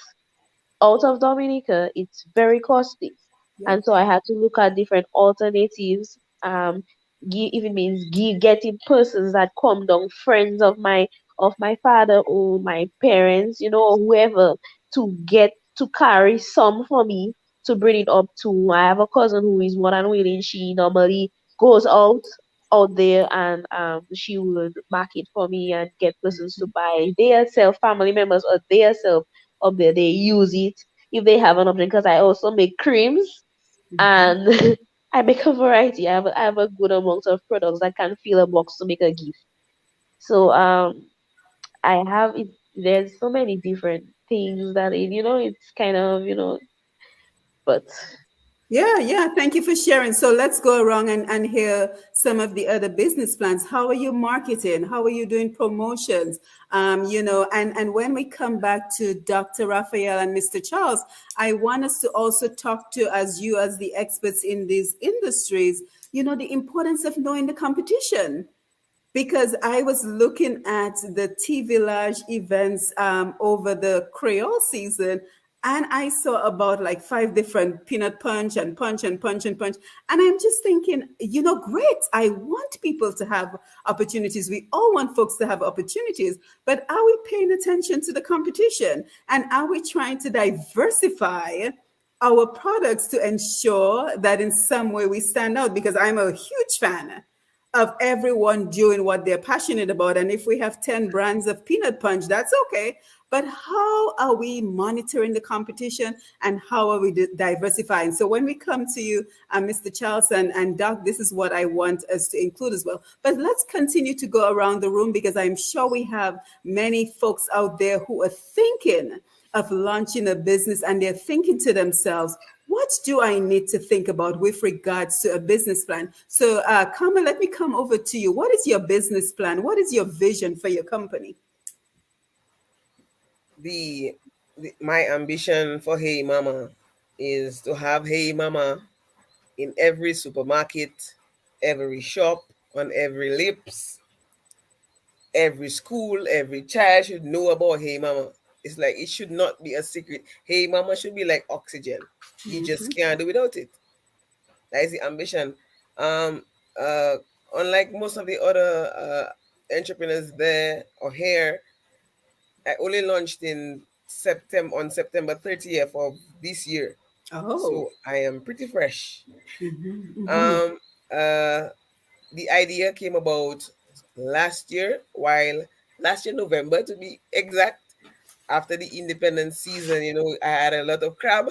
of Dominica, it's very costly. Yep. And so I had to look at different alternatives. If it means getting persons that come down, friends of my father or my parents, or whoever, to carry some for me to bring it up to. I have a cousin who is more than willing. She normally goes out there, and she would mark it for me and get persons to buy their self, family members or their self up there. They use it if they have an option, because I also make creams, Mm-hmm. and I make a variety. I have a good amount of products that can fill a box to make a gift. So I have it. There's so many different things that it's kind of but Yeah, yeah. Thank you for sharing. So let's go around and hear some of the other business plans. How are you marketing? How are you doing promotions? And when we come back to Dr. Raphael and Mr. Charles, I want us to also talk to, as you as the experts in these industries, the importance of knowing the competition, because I was looking at the Tea Village events over the Creole season, and I saw about like 5 different peanut punch and punch and punch and punch. And I'm just thinking, great. I want people to have opportunities. We all want folks to have opportunities, but are we paying attention to the competition? And are we trying to diversify our products to ensure that in some way we stand out? Because I'm a huge fan of everyone doing what they're passionate about. And if we have 10 brands of peanut punch, that's okay. But how are we monitoring the competition, and how are we diversifying? So when we come to you, Mr. Charles and Doc, this is what I want us to include as well. But let's continue to go around the room, because I'm sure we have many folks out there who are thinking of launching a business, and they're thinking to themselves, what do I need to think about with regards to a business plan? So, Kama, let me come over to you. What is your business plan? What is your vision for your company? My ambition for Hey Mama is to have Hey Mama in every supermarket, every shop, on every lips, every school, every child should know about Hey Mama. It's like it should not be a secret. Hey Mama should be like oxygen. You just can't do without it. That is the ambition. Um, uh, Unlike most of the other entrepreneurs there or here, I only launched in September on September 30th of this year. Oh. So I am pretty fresh. Um, uh, the idea came about last year, last year November to be exact, after the independence season. I had a lot of crab.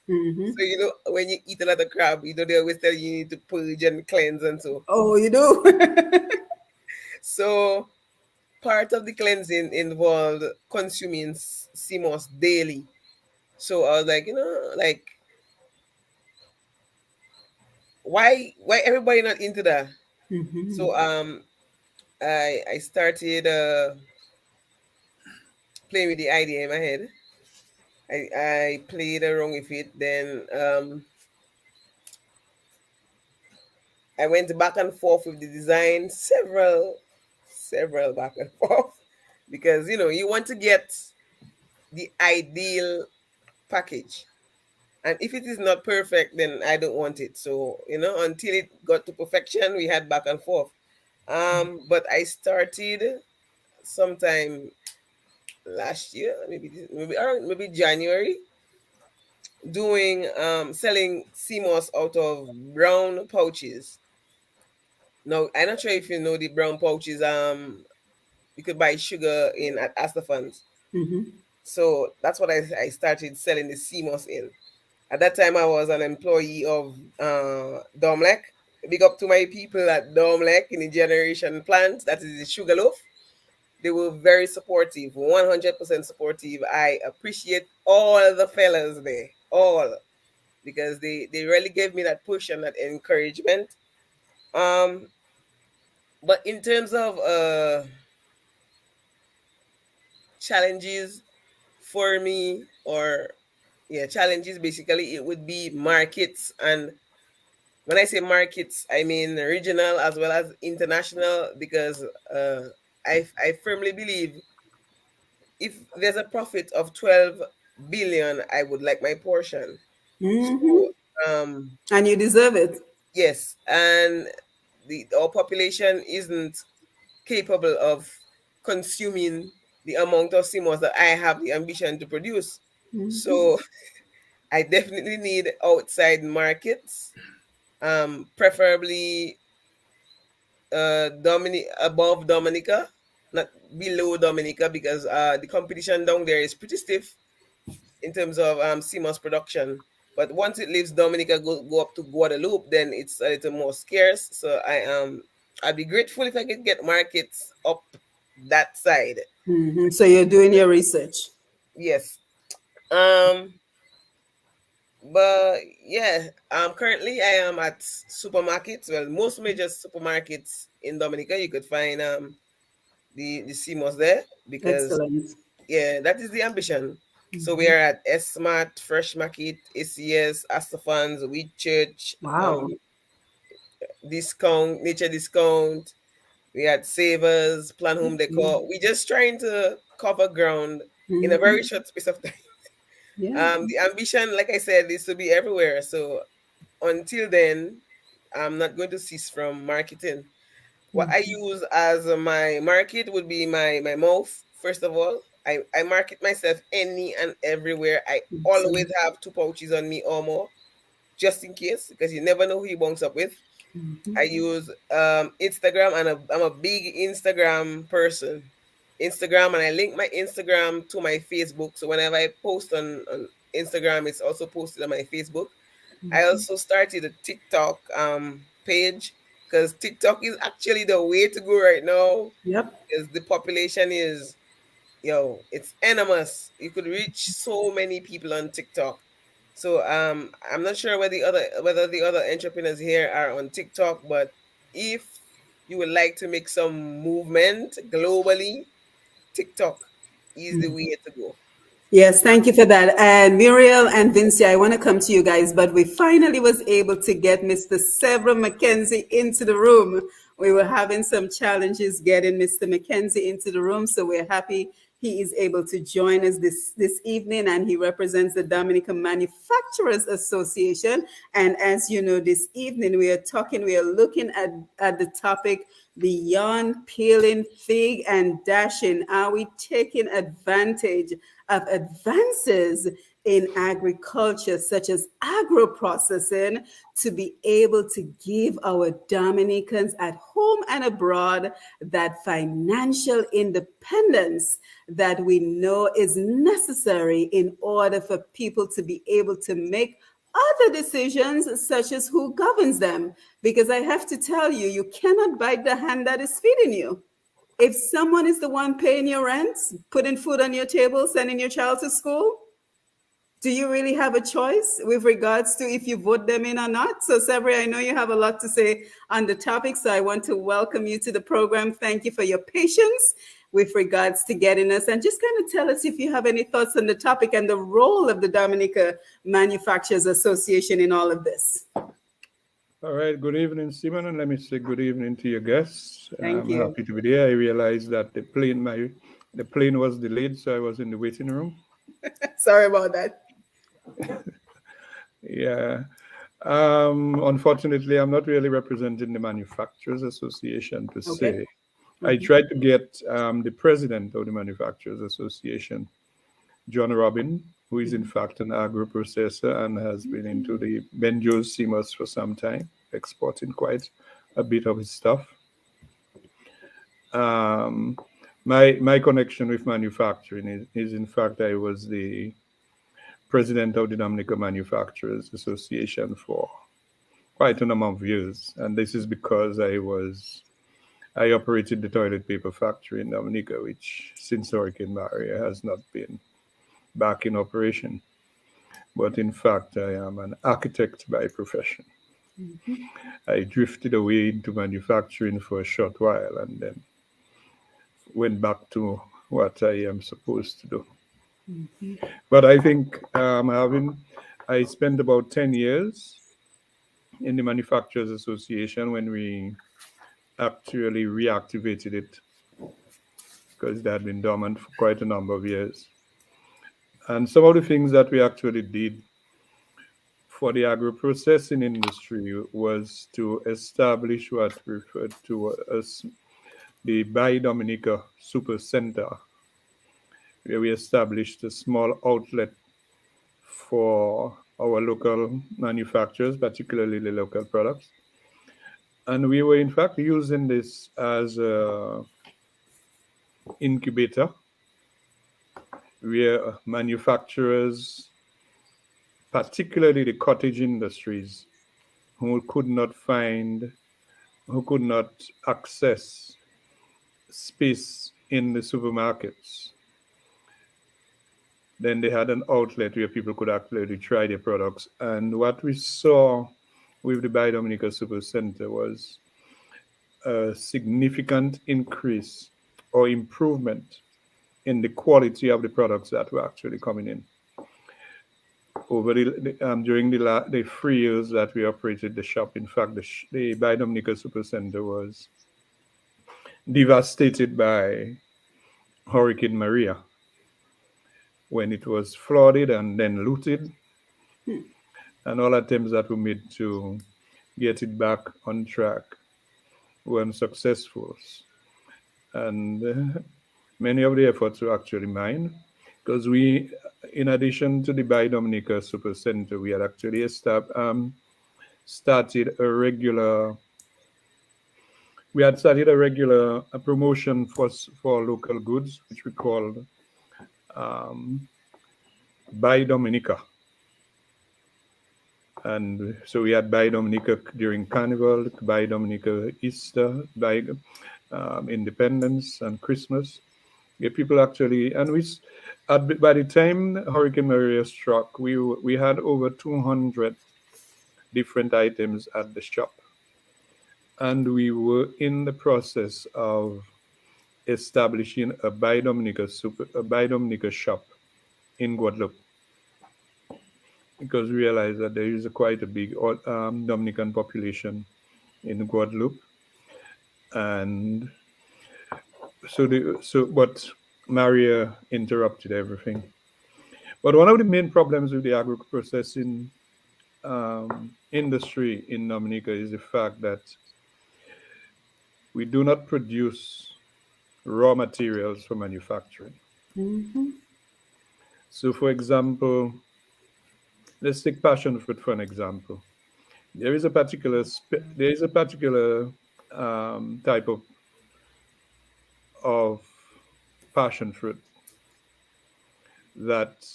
So when you eat a lot of crab, they always tell you need to purge and cleanse and so. Oh, you do. So part of the cleansing involved consuming sea moss daily. So I was like, why everybody not into that? So I started playing with the idea in my head. I played around with it. Then I went back and forth with the design, several back and forth, because you want to get the ideal package, and if it is not perfect, then I don't want it. So until it got to perfection, we had back and forth. But I started sometime last year, maybe January, doing selling sea moss out of brown pouches. Now, I'm not sure if you know the brown pouches. You could buy sugar in at Astafans. So that's what I started selling the sea moss in. At that time, I was an employee of Domlec. Big up to my people at Domlec in the generation plant. That is the Sugarloaf. They were very supportive, 100% supportive. I appreciate all the fellas there, all, because they really gave me that push and that encouragement. But in terms of challenges for me, challenges, basically it would be markets. And when I say markets, I mean regional as well as international, because I firmly believe if there's a profit of 12 billion, I would like my portion. So, and you deserve it. Yes, and our population isn't capable of consuming the amount of sea moss that I have the ambition to produce. So I definitely need outside markets, preferably above Dominica, not below Dominica, because the competition down there is pretty stiff in terms of sea moss production. But once it leaves Dominica, go up to Guadeloupe, then it's a little more scarce. So I'd be grateful if I could get markets up that side. So you're doing your research. Yes. But yeah, currently I am at supermarkets. Well, most major supermarkets in Dominica, you could find the sea moss there, because excellent. That is the ambition. So we are at S-Mart, Fresh Market, ACS, Astafans, Wheat Church, wow, Discount, Nature Discount. We had Savers, Plan Home Decor. We're just trying to cover ground in a very short space of time. The ambition, like I said, is to be everywhere. So until then, I'm not going to cease from marketing. What I use as my market would be my mouth. First of all, I market myself any and everywhere. I always have 2 pouches on me or more, just in case, because you never know who you bounce up with. I use Instagram, and I'm a big Instagram person. Instagram, and I link my Instagram to my Facebook. So whenever I post on Instagram, it's also posted on my Facebook. I also started a TikTok page, because TikTok is actually the way to go right now. Because the population is, it's enormous. You could reach so many people on TikTok. So I'm not sure whether the other entrepreneurs here are on TikTok, but if you would like to make some movement globally, TikTok is the way to go. Yes, thank you for that. And Muriel and Vincia, I want to come to you guys, but we finally was able to get Mr. Severin McKenzie into the room. We were having some challenges getting Mr. McKenzie into the room, so we're happy he is able to join us this evening, and he represents the Dominican Manufacturers Association. And as you know, this evening we are looking at the topic, beyond peeling fig and dashing. Are we taking advantage of advances in agriculture, such as agro-processing, to be able to give our Dominicans at home and abroad that financial independence that we know is necessary in order for people to be able to make other decisions, such as who governs them? Because I have to tell you, you cannot bite the hand that is feeding you. If someone is the one paying your rent, putting food on your table, sending your child to school, do you really have a choice with regards to if you vote them in or not? So, Severin, I know you have a lot to say on the topic, so I want to welcome you to the program. Thank you for your patience with regards to getting us, and just kind of tell us if you have any thoughts on the topic and the role of the Dominica Manufacturers Association in all of this. All right. Good evening, Simone, and let me say good evening to your guests. Thank you. I'm happy to be there. I realized that the plane was delayed, so I was in the waiting room. Sorry about that. Yeah. Unfortunately, I'm not really representing the Manufacturers Association per se. I tried to get the president of the Manufacturers Association, John Robin, who is in fact an agro-processor and has been into the Benjos CMOS for some time, exporting quite a bit of his stuff. My connection with manufacturing is in fact, I was the president of the Dominica Manufacturers Association for quite a number of years. And this is because I operated the toilet paper factory in Dominica, which since Hurricane Maria has not been back in operation. But in fact, I am an architect by profession. Mm-hmm. I drifted away into manufacturing for a short while and then went back to what I am supposed to do. Mm-hmm. But I think I spent about 10 years in the Manufacturers Association when we actually reactivated it, because it had been dormant for quite a number of years. And some of the things that we actually did for the agro-processing industry was to establish what we referred to as the Buy Dominica Super Center, where we established a small outlet for our local manufacturers, particularly the local products. And we were in fact using this as an incubator where manufacturers, particularly the cottage industries, who could not access space in the supermarkets, then they had an outlet where people could actually try their products. And what we saw with the Buy Dominica Super Center was a significant increase or improvement in the quality of the products that were actually coming in. Over during the 3 years that we operated the shop, in fact, the Buy Dominica Super Center was devastated by Hurricane Maria, when it was flooded and then looted. And all attempts that were made to get it back on track were unsuccessful. And many of the efforts were actually mine, because we, in addition to the Buy Dominica Super Center, we had actually started a regular promotion for local goods, which we called Buy Dominica. And so we had Buy Dominica during Carnival, Buy Dominica Easter, Buy Independence and Christmas. Yeah, people actually, and by the time Hurricane Maria struck, we had over 200 different items at the shop. And we were in the process of establishing a Buy Dominica shop in Guadeloupe, because we realized that there is quite a big Dominican population in Guadeloupe, And but Maria interrupted everything. But one of the main problems with the agro-processing industry in Dominica is the fact that we do not produce raw materials for manufacturing. Mm-hmm. So, for example, let's take passion fruit for an example. There is a particular type of passion fruit that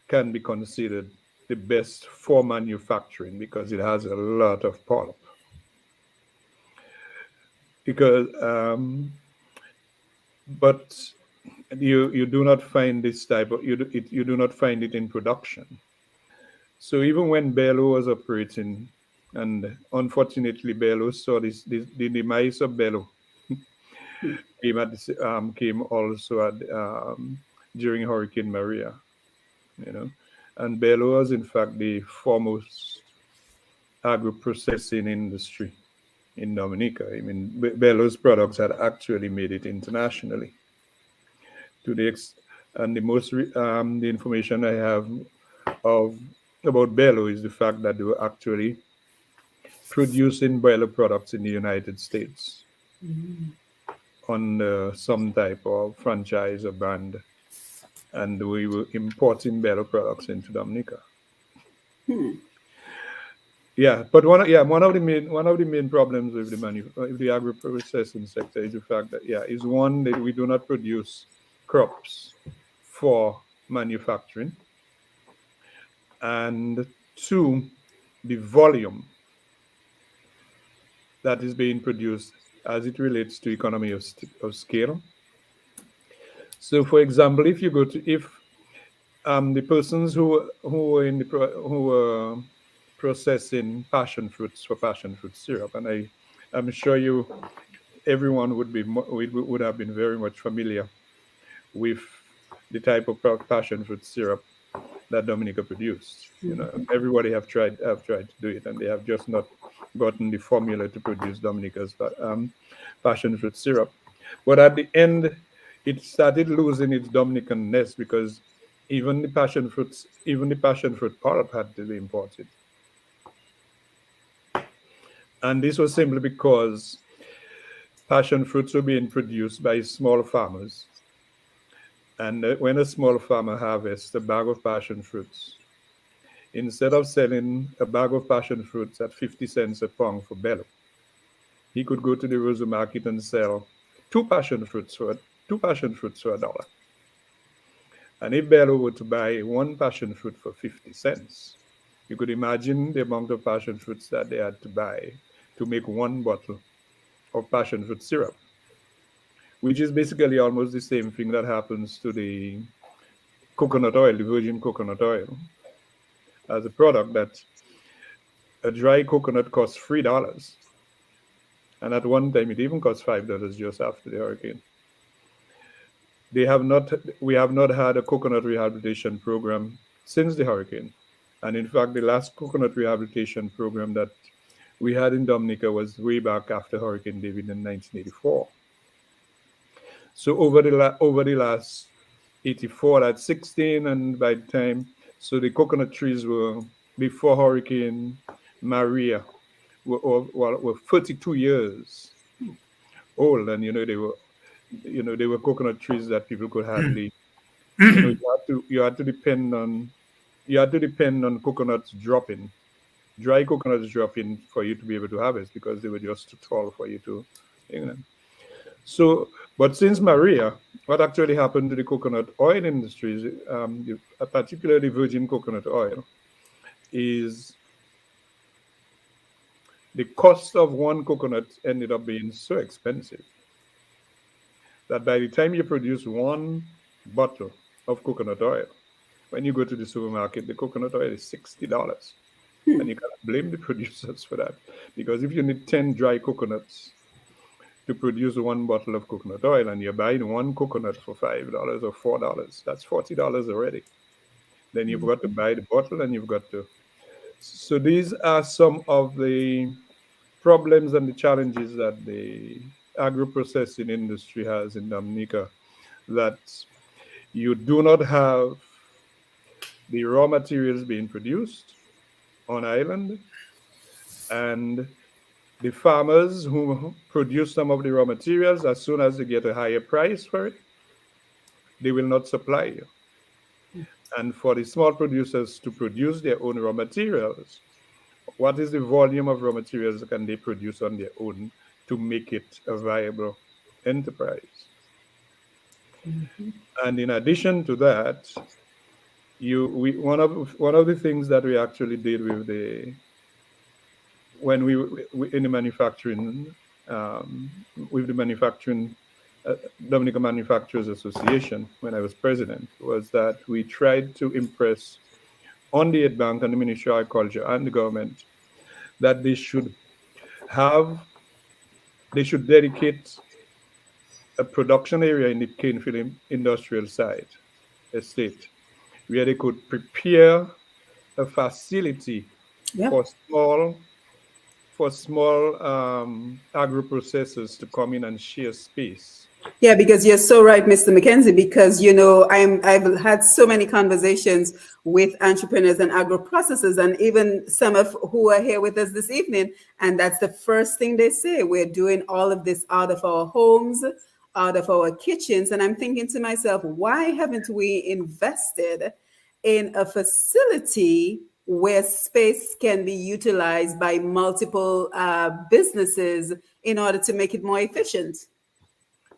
can be considered the best for manufacturing because it has a lot of pulp. Because but you do not find this type of you do not find it in production. So even when Bello was operating, and unfortunately Bello saw the demise of Bello came also at during Hurricane Maria, you know, and Bello was in fact the foremost agro-processing industry in Dominica. I mean, Bello's products had actually made it internationally. And the information I have about Bello is the fact that they were actually producing Bello products in the United States on some type of franchise or brand, and we were importing Bello products into Dominica. Yeah, but one of the main problems with the agro-processing sector is the fact that is one that we do not produce crops for manufacturing, and two, the volume that is being produced as it relates to economy of scale. So, for example, if you go to the persons who were processing passion fruits for passion fruit syrup, and I'm sure everyone would have been very much familiar with the type of passion fruit syrup that Dominica produced. You know, everybody have tried to do it, and they have just not gotten the formula to produce Dominica's passion fruit syrup. But at the end, it started losing its Dominican-ness because even the passion fruit pulp had to be imported. And this was simply because passion fruits were being produced by small farmers. And when a small farmer harvests a bag of passion fruits, instead of selling a bag of passion fruits at 50 cents a pound for Bello, he could go to the Rosa market and sell two passion fruits for $1. And if Bello were to buy one passion fruit for 50 cents, you could imagine the amount of passion fruits that they had to buy to make one bottle of passion fruit syrup, which is basically almost the same thing that happens to the coconut oil, the virgin coconut oil, as a product that a dry coconut costs $3. And at one time, it even cost $5 just after the hurricane. We have not had a coconut rehabilitation program since the hurricane. And in fact, the last coconut rehabilitation program that we had in Dominica was way back after Hurricane David in 1984. So over the last 84, that's 16, and by the time, so the coconut trees were, before Hurricane Maria, were 32 years old, and they were coconut trees that people could hardly, you had to depend on coconuts dropping, dry coconuts dropping for you to be able to harvest because they were just too tall for you to, So, but since Maria, what actually happened to the coconut oil industries, particularly virgin coconut oil, is the cost of one coconut ended up being so expensive that by the time you produce one bottle of coconut oil, when you go to the supermarket, the coconut oil is $60. And you cannot blame the producers for that. Because if you need 10 dry coconuts to produce one bottle of coconut oil and you're buying one coconut for $5 or $4, that's $40 already. Then you've got to buy the bottle and you've got to. So these are some of the problems and the challenges that the agro-processing industry has in Dominica, that you do not have the raw materials being produced on island, and the farmers who produce some of the raw materials, as soon as they get a higher price for it, they will not supply you. And for the small producers to produce their own raw materials, what is the volume of raw materials can they produce on their own to make it a viable enterprise? And in addition to that, one of the things that we actually did with when we in the manufacturing with the manufacturing Dominica Manufacturers Association, when I was president, was that we tried to impress on the Aid Bank and the Ministry of Agriculture and the government that they should dedicate a production area in the Canefield industrial site estate where they could prepare a facility for small agro-processors to come in and share space. Yeah, because you're so right, Mr. McKenzie, because, you know, I've had so many conversations with entrepreneurs and agro-processors, and even some of who are here with us this evening, and that's the first thing they say. We're doing all of this out of our homes, out of our kitchens, and I'm thinking to myself, why haven't we invested in a facility where space can be utilized by multiple businesses in order to make it more efficient?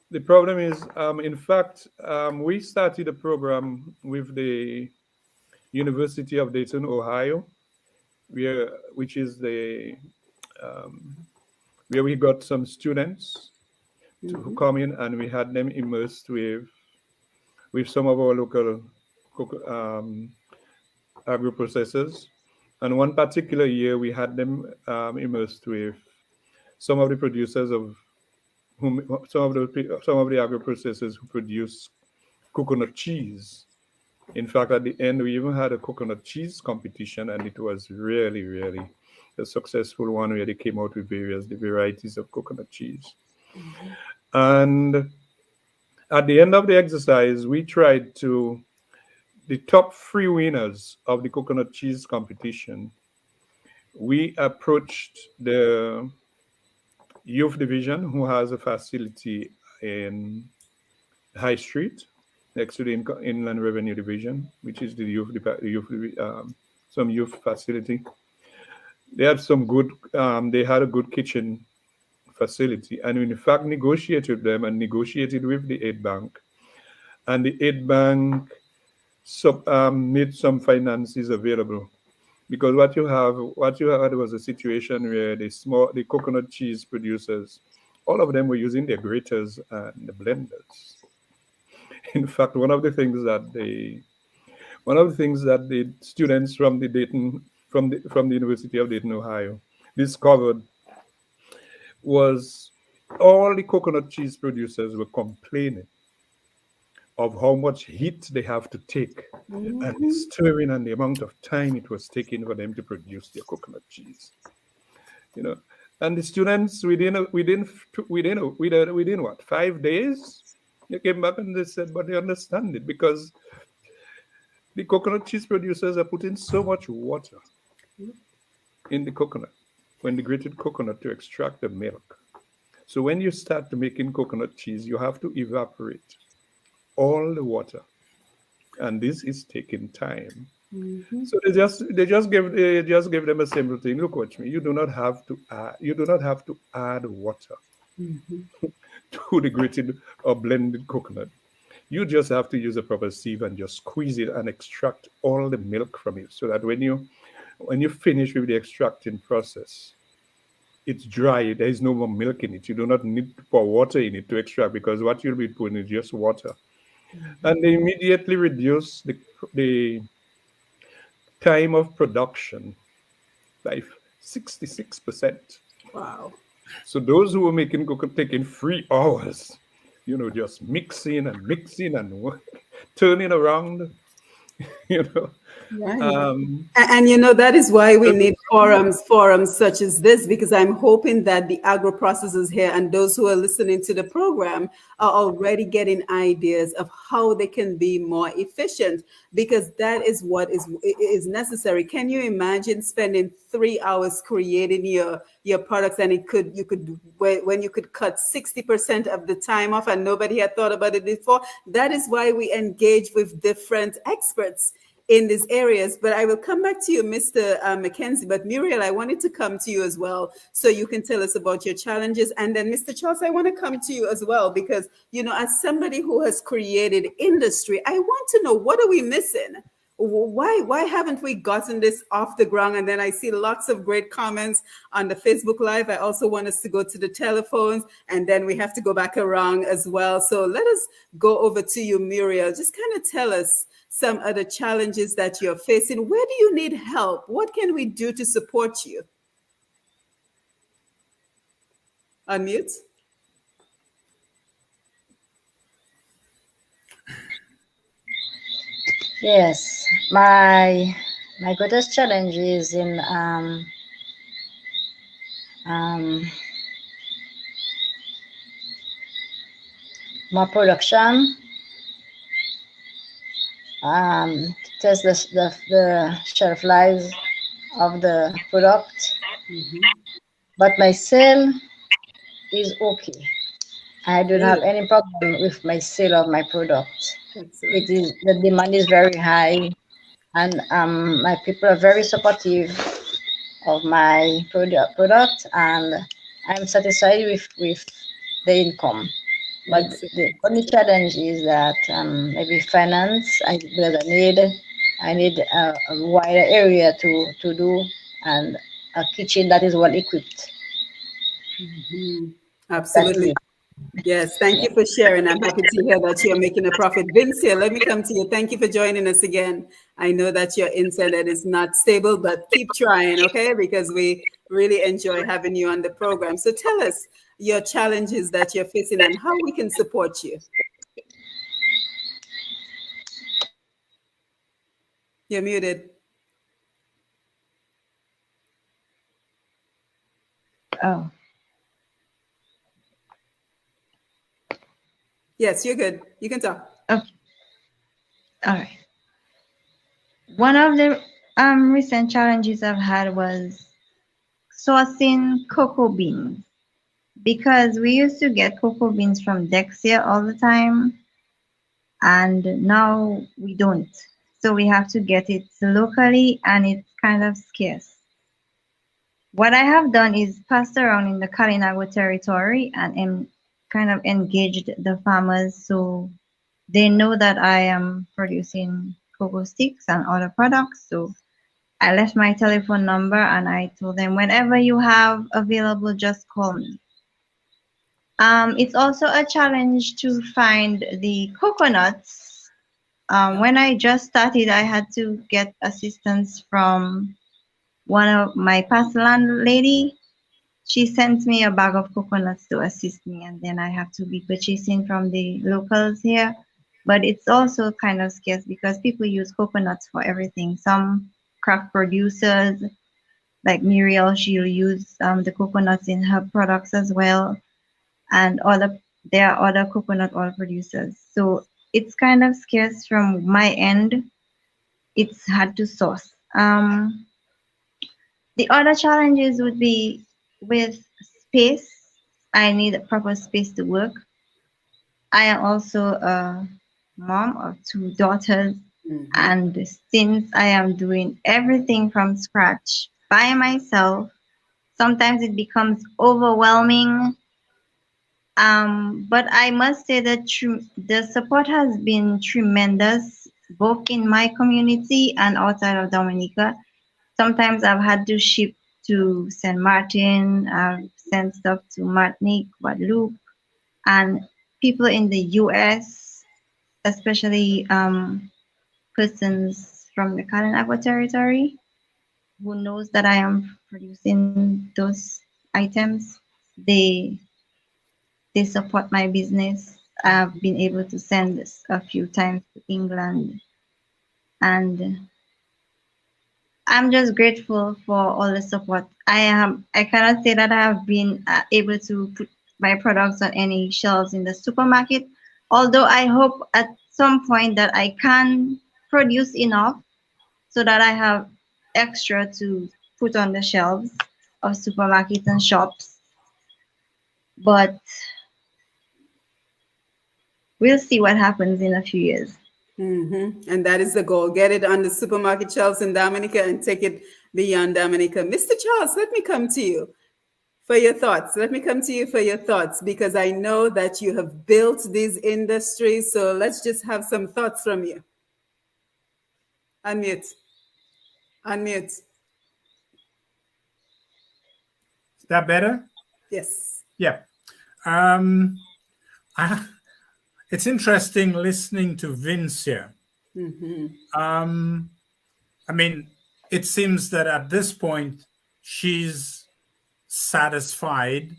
The problem is, in fact, we started a program with the University of Dayton, Ohio, which is where we got some students to come in, and we had them immersed with some of our local agro-processors. And one particular year, we had them immersed with some of the producers some of the agro-processors who produce coconut cheese. In fact, at the end, we even had a coconut cheese competition, and it was really, really a successful one where they came out with the varieties of coconut cheese. And at the end of the exercise, we tried the top 3 winners of the coconut cheese competition, we approached the youth division, who has a facility in High Street next to the Inland Revenue Division, which is some youth facility. They had they had a good kitchen facility, and we in fact negotiated with them and negotiated with the Aid Bank, and the Aid Bank made some finances available. Because what you had was a situation where the coconut cheese producers, all of them were using their graters and the blenders. In fact, one of the things that the students from the University of Dayton, Ohio, discovered was all the coconut cheese producers were complaining of how much heat they have to take and the stirring and the amount of time it was taking for them to produce their coconut cheese. You know, and the students within what, 5 days, they came back and they said, but they understand it because the coconut cheese producers are putting so much water in the coconut, when the grated coconut, to extract the milk. So when you start making coconut cheese, you have to evaporate all the water, and this is taking time. So they just give them a simple thing. Look, watch me. You do not have to add water to the grated or blended coconut. You just have to use a proper sieve and just squeeze it and extract all the milk from it, so that when you finish with the extracting process, it's dry. There is no more milk in it. You do not need to pour water in it to extract, because what you'll be putting is just water. And they immediately reduce the time of production by 66%. Wow. So those who were making coconut taking 3 hours, just mixing and turning around, Right. And that is why we need forums such as this, because I'm hoping that the agro processors here and those who are listening to the program are already getting ideas of how they can be more efficient, because that is what is necessary. Can you imagine spending 3 hours creating your products, and when you could cut 60% of the time off, and nobody had thought about it before? That is why we engage with different experts in these areas. But I will come back to you, Mr. McKenzie. But Muriel, I wanted to come to you as well, so you can tell us about your challenges. And then Mr. Charles, I want to come to you as well, because, you know, as somebody who has created industry, I want to know, what are we missing? Why haven't we gotten this off the ground? And then I see lots of great comments on the Facebook Live. I also want us to go to the telephones, and then we have to go back around as well. So let us go over to you, Muriel. Just kind of tell us some other challenges that you're facing. Where do you need help? What can we do to support you? Unmute. Yes, my greatest challenge is in my production. Test the shelf lives of the product, but my sale is okay. I don't have any problem with my sale of my product. It is, the demand is very high, and my people are very supportive of my product, and I'm satisfied with the income. But the only challenge is that maybe finance. Because I need a wider area to do, and a kitchen that is well equipped. Absolutely. Yes, thank you for sharing. I'm happy to hear that you're making a profit. Vincia, let me come to you. Thank you for joining us again. I know that your internet is not stable, but keep trying, okay? Because we really enjoy having you on the program. So tell us your challenges that you're facing and how we can support you. You're muted. Oh. Yes, you're good. You can talk. Okay. All right. One of the recent challenges I've had was sourcing cocoa beans, because we used to get cocoa beans from Dexia all the time, and now we don't. So we have to get it locally, and it's kind of scarce. What I have done is passed around in the Kalinago territory and kind of engaged the farmers, so they know that I am producing cocoa sticks and other products. So I left my telephone number, and I told them, whenever you have available, just call me. It's also a challenge to find the coconuts. When I just started, I had to get assistance from one of my past landlady. She sent me a bag of coconuts to assist me, and then I have to be purchasing from the locals here. But it's also kind of scarce because people use coconuts for everything. Some craft producers, like Muriel, she'll use the coconuts in her products as well. And there are other coconut oil producers. So it's kind of scarce from my end. It's hard to source. The other challenges would be with space. I need a proper space to work. I am also a mom of 2 daughters, and since I am doing everything from scratch by myself, sometimes it becomes overwhelming. But I must say that the support has been tremendous, both in my community and outside of Dominica. Sometimes I've had to ship to St. Martin, I've sent stuff to Martinique, Guadeloupe, and people in the US, especially persons from the Kalinago territory, who knows that I am producing those items. They support my business. I've been able to send this a few times to England, and I'm just grateful for all the support. I cannot say that I have been able to put my products on any shelves in the supermarket, although I hope at some point that I can produce enough so that I have extra to put on the shelves of supermarkets and shops. But we'll see what happens in a few years. And that is the goal. Get it on the supermarket shelves in Dominica and take it beyond Dominica. Mr. Charles, let me come to you for your thoughts. Let me come to you for your thoughts, because I know that you have built these industries. So let's just have some thoughts from you. Unmute. Unmute. Is that better? Yes. Yeah. It's interesting listening to Vincia. I mean, it seems that at this point, she's satisfied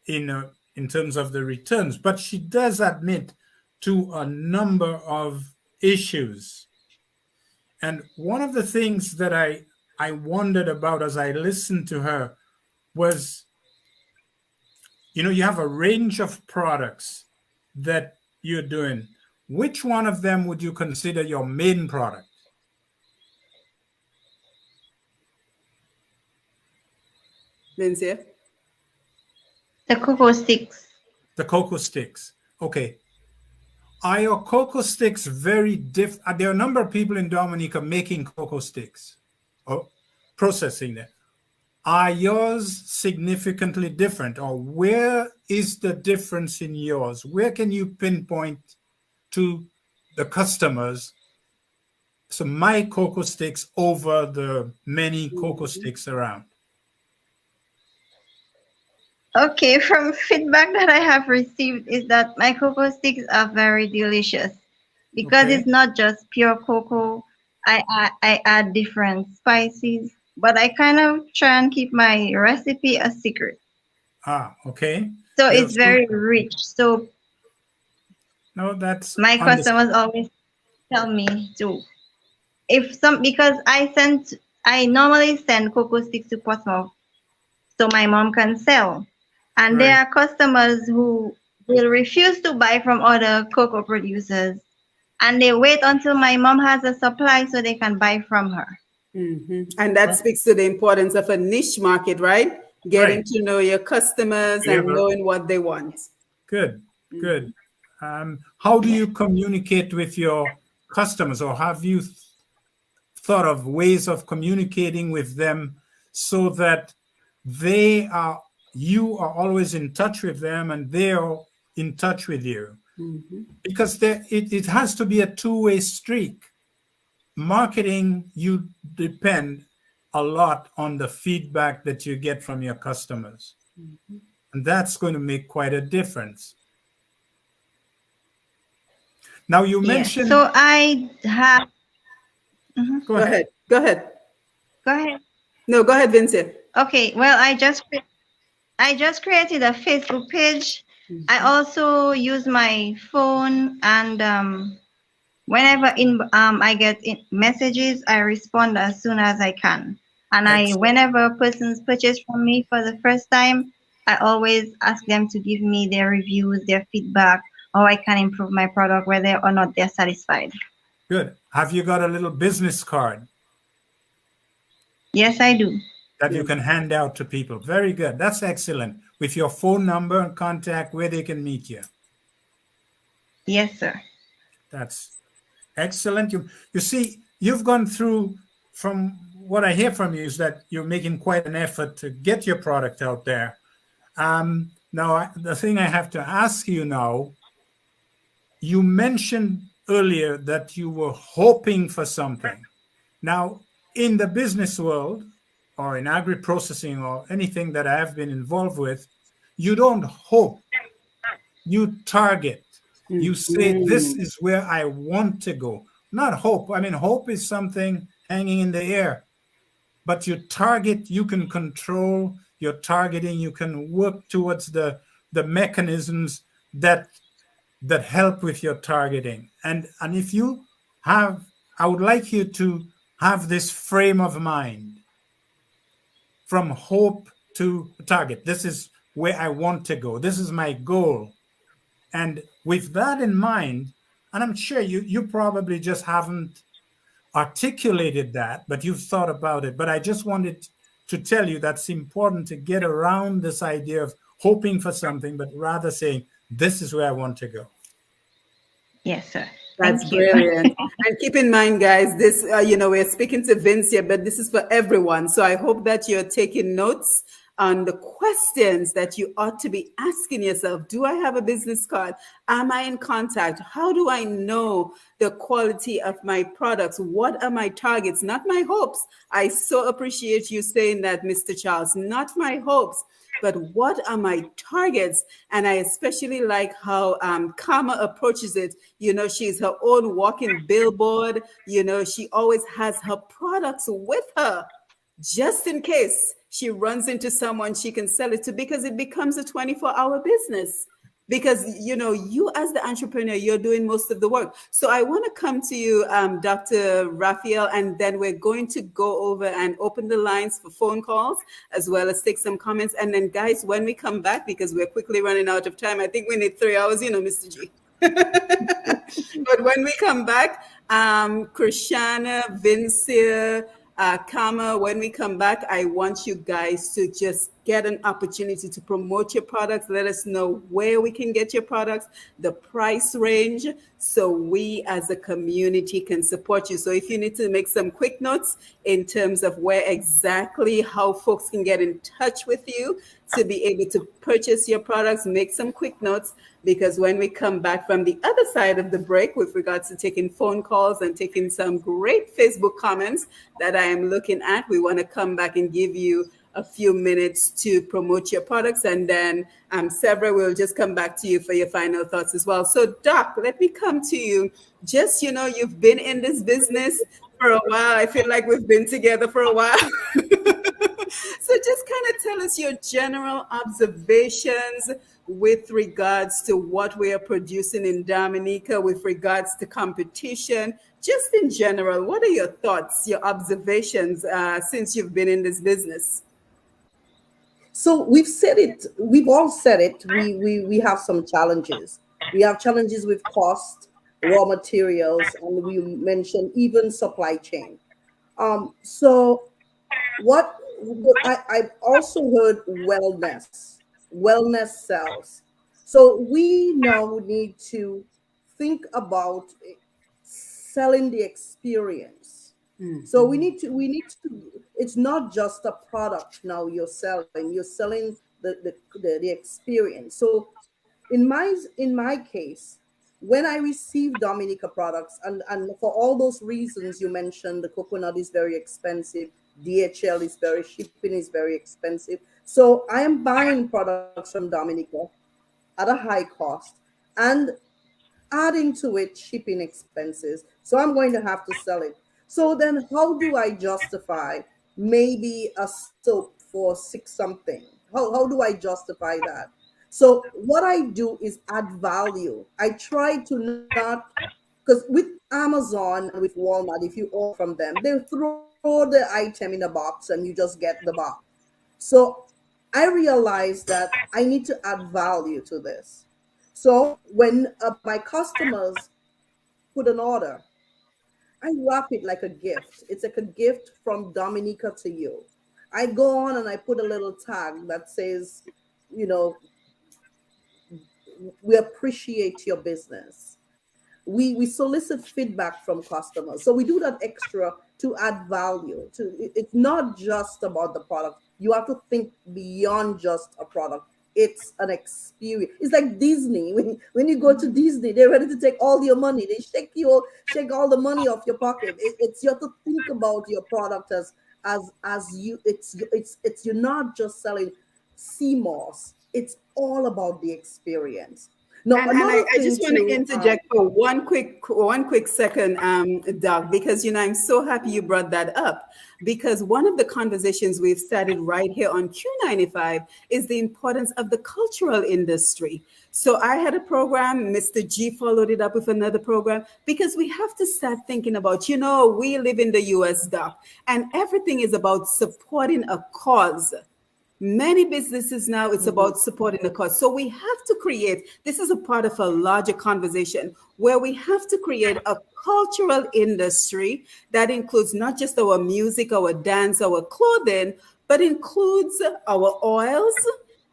in terms of the returns, but she does admit to a number of issues. And one of the things that I wondered about as I listened to her was, you have a range of products that you're doing. Which one of them would you consider your main product? Vincia? The cocoa sticks. The cocoa sticks. Okay. Are your cocoa sticks very different? There are a number of people in Dominica making cocoa sticks or processing them. Are yours significantly different, or where is the difference in yours? Where can you pinpoint to the customers, so my cocoa sticks over the many cocoa sticks around? Okay, from feedback that I have received is that my cocoa sticks are very delicious because it's not just pure cocoa. I add different spices, but I kind of try and keep my recipe a secret. Okay. So it's very rich. So no, that's my customers always tell me to, because I normally send cocoa sticks to Portsmouth so my mom can sell. And there are customers who will refuse to buy from other cocoa producers, and they wait until my mom has a supply so they can buy from her. And that speaks to the importance of a niche market, right? Getting to know your customers and knowing what they want. Good, good. How do you communicate with your customers, or have you thought of ways of communicating with them so that you are always in touch with them and they are in touch with you? Because it has to be a two-way streak. Marketing, you depend a lot on the feedback that you get from your customers. And that's going to make quite a difference. Now you mentioned... So I have... Go ahead. Go ahead. Go ahead. No, go ahead, Vincia. Okay, well, I just created a Facebook page. I also use my phone, and whenever I get messages, I respond as soon as I can. And whenever persons purchase from me for the first time, I always ask them to give me their reviews, their feedback, how I can improve my product, whether or not they're satisfied. Good. Have you got a little business card? Yes, I do. That you can hand out to people. Very good. That's excellent. With your phone number and contact where they can meet you. Yes, sir. That's excellent. You see, you've gone through, from what I hear from you, is that you're making quite an effort to get your product out there. Now, the thing I have to ask you now, you mentioned earlier that you were hoping for something. Now, in the business world, or in agri-processing, or anything that I have been involved with, you don't hope, you target. You say, this is where I want to go. Not hope. I mean, hope is something hanging in the air. But you target, you can control your targeting, you can work towards the mechanisms that help with your targeting. And if you have, I would like you to have this frame of mind from hope to target. This is where I want to go. This is my goal. And with that in mind, and I'm sure you probably just haven't articulated that, but you've thought about it. But I just wanted to tell you that's important to get around this idea of hoping for something, but rather saying, this is where I want to go. Yes, sir. That's brilliant. And keep in mind, guys, this, we're speaking to Vincia, but this is for everyone. So I hope that you're taking notes on the questions that you ought to be asking yourself. Do I have a business card? Am I in contact? How do I know the quality of my products? What are my targets? Not my hopes. I so appreciate you saying that, Mr. Charles. Not my hopes, but what are my targets? And I especially like how Karma approaches it. She's her own walking billboard. She always has her products with her, just in case she runs into someone she can sell it to, because it becomes a 24-hour business. Because, you as the entrepreneur, you're doing most of the work. So I want to come to you, Dr. Raphael, and then we're going to go over and open the lines for phone calls, as well as take some comments. And then, guys, when we come back, because we're quickly running out of time, I think we need 3 hours, Mr. G. But when we come back, Krishana, Vincia, Kama, when we come back, I want you guys to just get an opportunity to promote your products. Let us know where we can get your products, the price range, so we as a community can support you. So if you need to make some quick notes in terms of where exactly, how folks can get in touch with you to be able to purchase your products, make some quick notes, because when we come back from the other side of the break with regards to taking phone calls and taking some great Facebook comments that I am looking at, we want to come back and give you a few minutes to promote your products. And then Severin will just come back to you for your final thoughts as well. So Doc, let me come to you. Just, you've been in this business for a while. I feel like we've been together for a while. So just kind of tell us your general observations with regards to what we are producing in Dominica, with regards to competition, just in general. What are your thoughts, your observations since you've been in this business? So we've said it, we've all said it, we have some challenges. We have challenges with cost, raw materials, and we mentioned even supply chain. So what I've also heard wellness sells. So we now need to think about selling the experience. Mm-hmm. So we need to, it's not just a product now you're selling the experience. So in my case, when I receive Dominica products, and for all those reasons you mentioned, the coconut is very expensive, DHL is shipping is very expensive. So I am buying products from Dominica at a high cost and adding to it shipping expenses. So I'm going to have to sell it. So then how do I justify maybe a soap for $6 something? How do I justify that? So what I do is add value. I try to not, because with Amazon and with Walmart, if you order from them, they throw the item in a box and you just get the box. So I realized that I need to add value to this. So when my customers put an order, I wrap it like a gift. It's like a gift from Dominica to you. I go on and I put a little tag that says, we appreciate your business. We solicit feedback from customers. So we do that extra to add value. It's not just about the product. You have to think beyond just a product. It's an experience. It's like Disney. When you go to Disney, they're ready to take all your money. They shake all the money off your pocket. You have to think about your product as you. It's you're not just selling CMOS. It's all about the experience. No, and I just want to interject for one quick second, Doc, because I'm so happy you brought that up, because one of the conversations we've started right here on Q95 is the importance of the cultural industry. So I had a program, Mr. G followed it up with another program, because we have to start thinking about, you know, we live in the US, Doc, and everything is about supporting a cause. Many businesses now, it's about supporting the cause. So we have to create, this is a part of a larger conversation where we have to create a cultural industry that includes not just our music, our dance, our clothing, but includes our oils,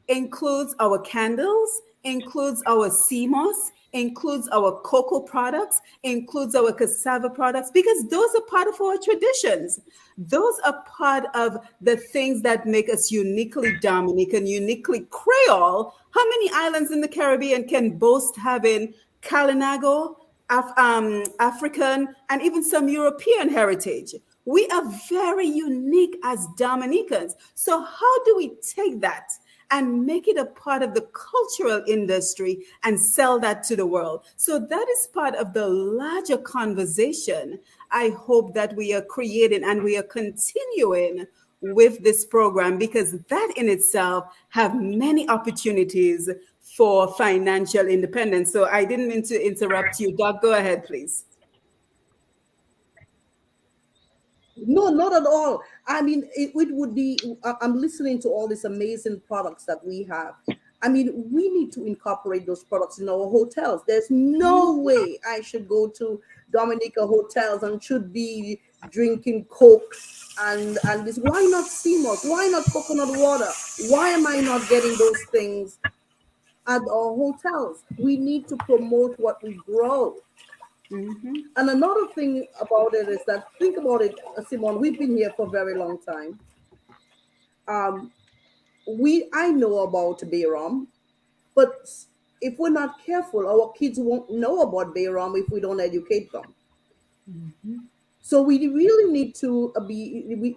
includes our candles, includes our CMOS, includes our cocoa products, includes our cassava products, because those are part of our traditions. Those are part of the things that make us uniquely Dominican, uniquely Creole. How many islands in the Caribbean can boast having Kalinago, African, and even some European heritage? We are very unique as Dominicans. So how do we take that and make it a part of the cultural industry and sell that to the world? So that is part of the larger conversation I hope that we are creating and we are continuing with this program, because that in itself have many opportunities for financial independence. So I didn't mean to interrupt you. Doc, go ahead, please. No, not at all. I mean, it would be, I'm listening to all these amazing products that we have. I mean, we need to incorporate those products in our hotels. There's no way I should go to Dominica hotels and should be drinking Coke and this. Why not CMOS? Why not coconut water? Why am I not getting those things at our hotels? We need to promote what we grow. And another thing about it is that, think about it, Simone, we've been here for a very long time. I know about bay rum, but if we're not careful, our kids won't know about bay rum if we don't educate them. So we really need to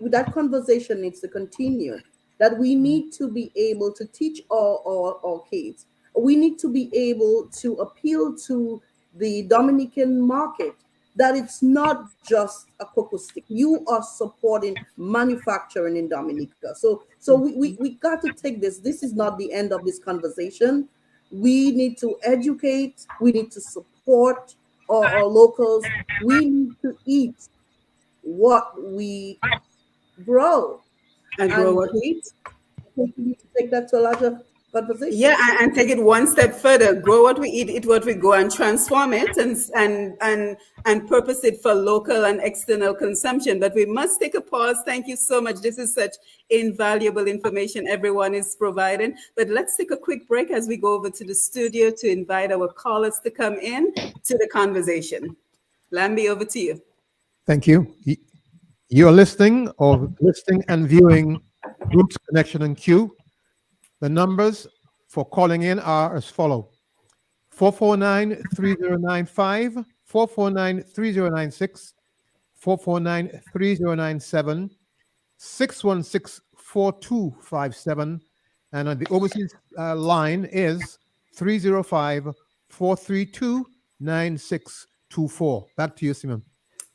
that conversation needs to continue, that we need to be able to teach our kids. We need to be able to appeal to the Dominican market, that it's not just a cocoa stick. You are supporting manufacturing in Dominica. So we got to take this. This is not the end of this conversation. We need to educate. We need to support our locals. We need to eat what we grow. And grow what we eat. We need to take that to a larger conversation. Yeah, and take it one step further. Grow what we eat what we grow, and transform it and purpose it for local and external consumption. But we must take a pause. Thank you so much. This is such invaluable information everyone is providing. But let's take a quick break as we go over to the studio to invite our callers to come in to the conversation. Lambi, over to you. Thank you. You're listening and viewing Roots Connection and Q. The numbers for calling in are as follow: 449-3095, 449-3096, 449-3097, 616-4257, and on the overseas line is 305-432-9624. Back to you, Simone.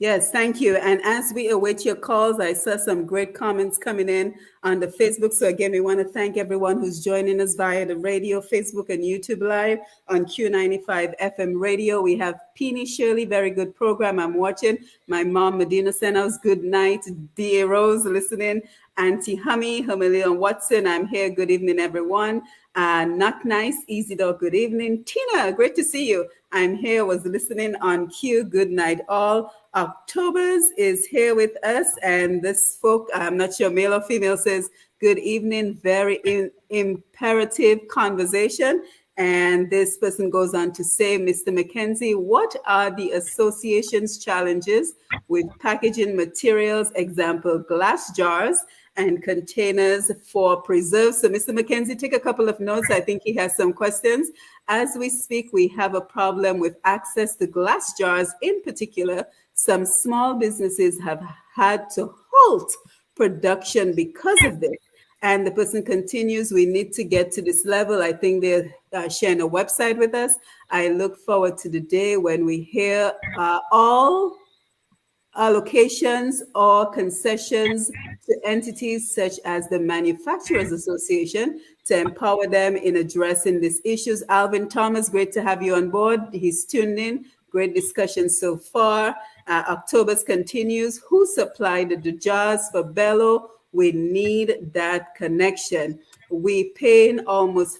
Yes, thank you. And as we await your calls, I saw some great comments coming in on the Facebook. So again, we want to thank everyone who's joining us via the radio, Facebook, and YouTube Live on Q95 FM radio. We have Peony Shirley, very good program. I'm watching. My mom, Medina Senos, good night. Dear Rose, listening. Auntie Hummy, Humilion Watson, I'm here. Good evening, everyone. Not Nice, Easy Dog, good evening. Tina, great to see you. I'm here, was listening on Q. Good night, all. October's is here with us, and this folk, I'm not sure male or female, says, good evening, very imperative conversation. And this person goes on to say, Mr. McKenzie, what are the association's challenges with packaging materials, example, glass jars and containers for preserves? So Mr. McKenzie, take a couple of notes. I think he has some questions. As we speak, we have a problem with access to glass jars. In particular, some small businesses have had to halt production because of this. And the person continues, we need to get to this level. I think they're sharing a website with us. I look forward to the day when we hear all allocations or concessions to entities such as the Manufacturers Association to empower them in addressing these issues. Alvin Thomas, great to have you on board. He's tuned in. Great discussion so far. October's continues. Who supplied the jars for Bello? We need that connection. We paying almost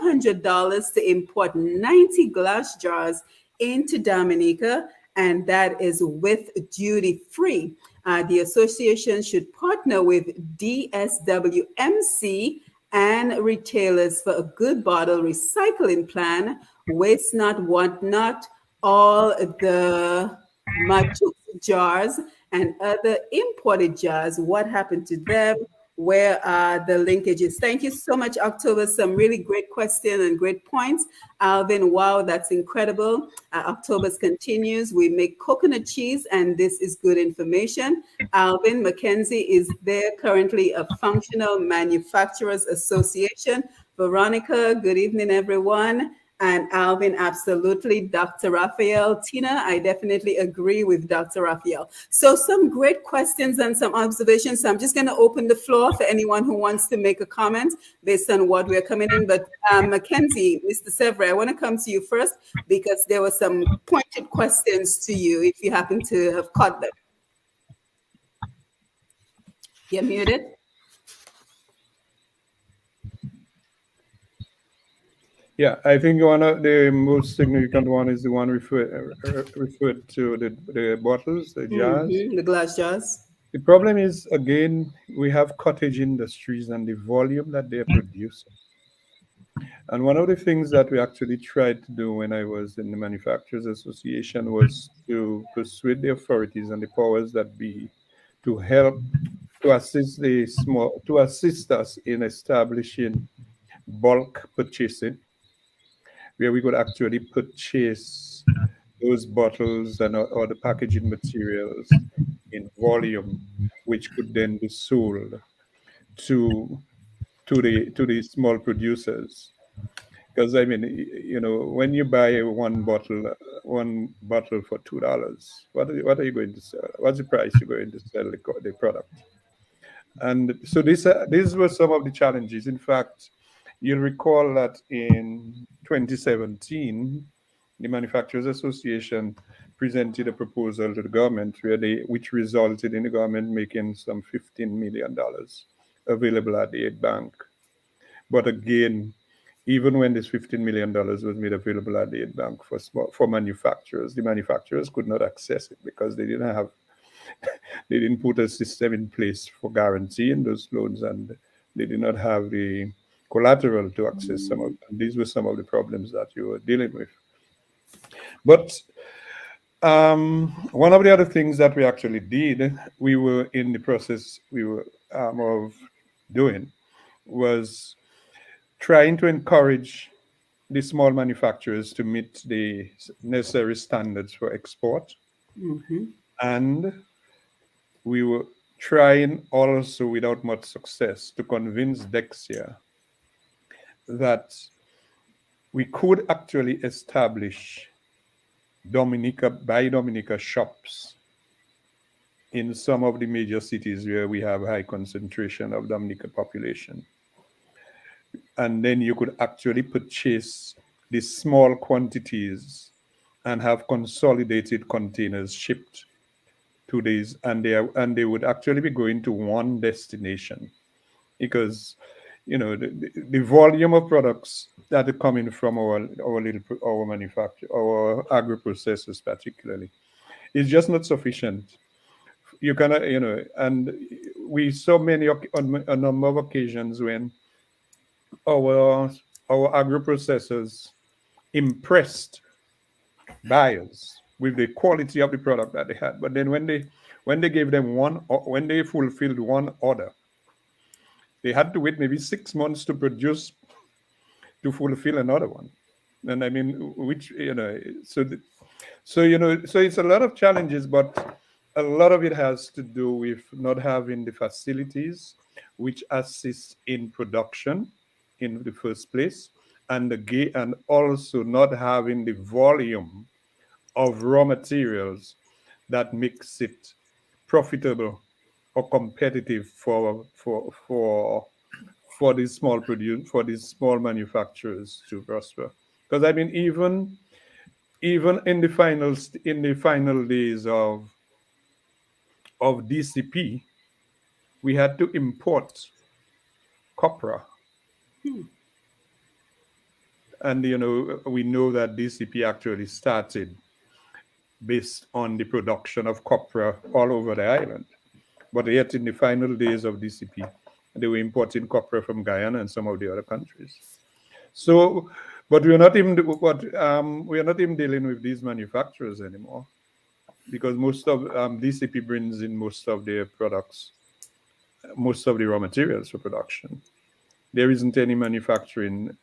$500 to import 90 glass jars into Dominica, and that is with duty free. The association should partner with DSWMC and retailers for a good bottle recycling plan. Waste not, want not. All the Mathieu jars and other imported jars, what happened to them? Where are the linkages? Thank you so much, October. Some really great questions and great points. Alvin, wow, that's incredible. October's continues. We make coconut cheese, and this is good information. Alvin, McKenzie is there currently a functional manufacturers association. Veronica, good evening, everyone. And Alvin, absolutely. Dr. Raphael, Tina, I definitely agree with Dr. Raphael. So some great questions and some observations. So I'm just going to open the floor for anyone who wants to make a comment based on what we're coming in. But McKenzie, Mr. Severin, I want to come to you first because there were some pointed questions to you if you happen to have caught them. You're muted. Yeah, I think one of the most significant one is the one referred to the bottles, the jars. The glass jars. The problem is, again, we have cottage industries and the volume that they're producing. And one of the things that we actually tried to do when I was in the Manufacturers Association was to persuade the authorities and the powers that be to help to assist us in establishing bulk purchasing, where we could actually purchase those bottles and or the packaging materials in volume, which could then be sold to the small producers. Because I mean, you know, when you buy one bottle for $2, what are you going to sell? What's the price you're going to sell the product? And so these were some of the challenges. In fact, you'll recall that in 2017, the Manufacturers Association presented a proposal to the government which resulted in the government making some $15 million available at the aid bank. But again, even when this $15 million was made available at the aid bank for manufacturers, the manufacturers could not access it because they didn't put a system in place for guaranteeing those loans, and they did not have the collateral to access these were some of the problems that you were dealing with. But one of the other things that we actually did, we were in the process of doing, was trying to encourage the small manufacturers to meet the necessary standards for export. And we were trying also, without much success, to convince Dexia that we could actually establish Buy Dominica shops in some of the major cities where we have high concentration of Dominica population. And then you could actually purchase these small quantities and have consolidated containers shipped to these, and they would actually be going to one destination, because you know the volume of products that are coming from our agro processors particularly is just not sufficient. You cannot, you know, and we saw a number of occasions when our agro processors impressed buyers with the quality of the product that they had, but then when they gave them when they fulfilled one order, they had to wait maybe 6 months to fulfill another one. And I mean, which, you know, so it's a lot of challenges, but a lot of it has to do with not having the facilities which assist in production in the first place, and also not having the volume of raw materials that makes it profitable or competitive for these small manufacturers to prosper. Because I mean, even in the final days of DCP, we had to import copra. And we know that DCP actually started based on the production of copra all over the island. But yet in the final days of DCP, they were importing copra from Guyana and some of the other countries. So, but we are not even dealing with these manufacturers anymore, because most of DCP brings in most of their products, most of the raw materials for production. There isn't any manufacturing.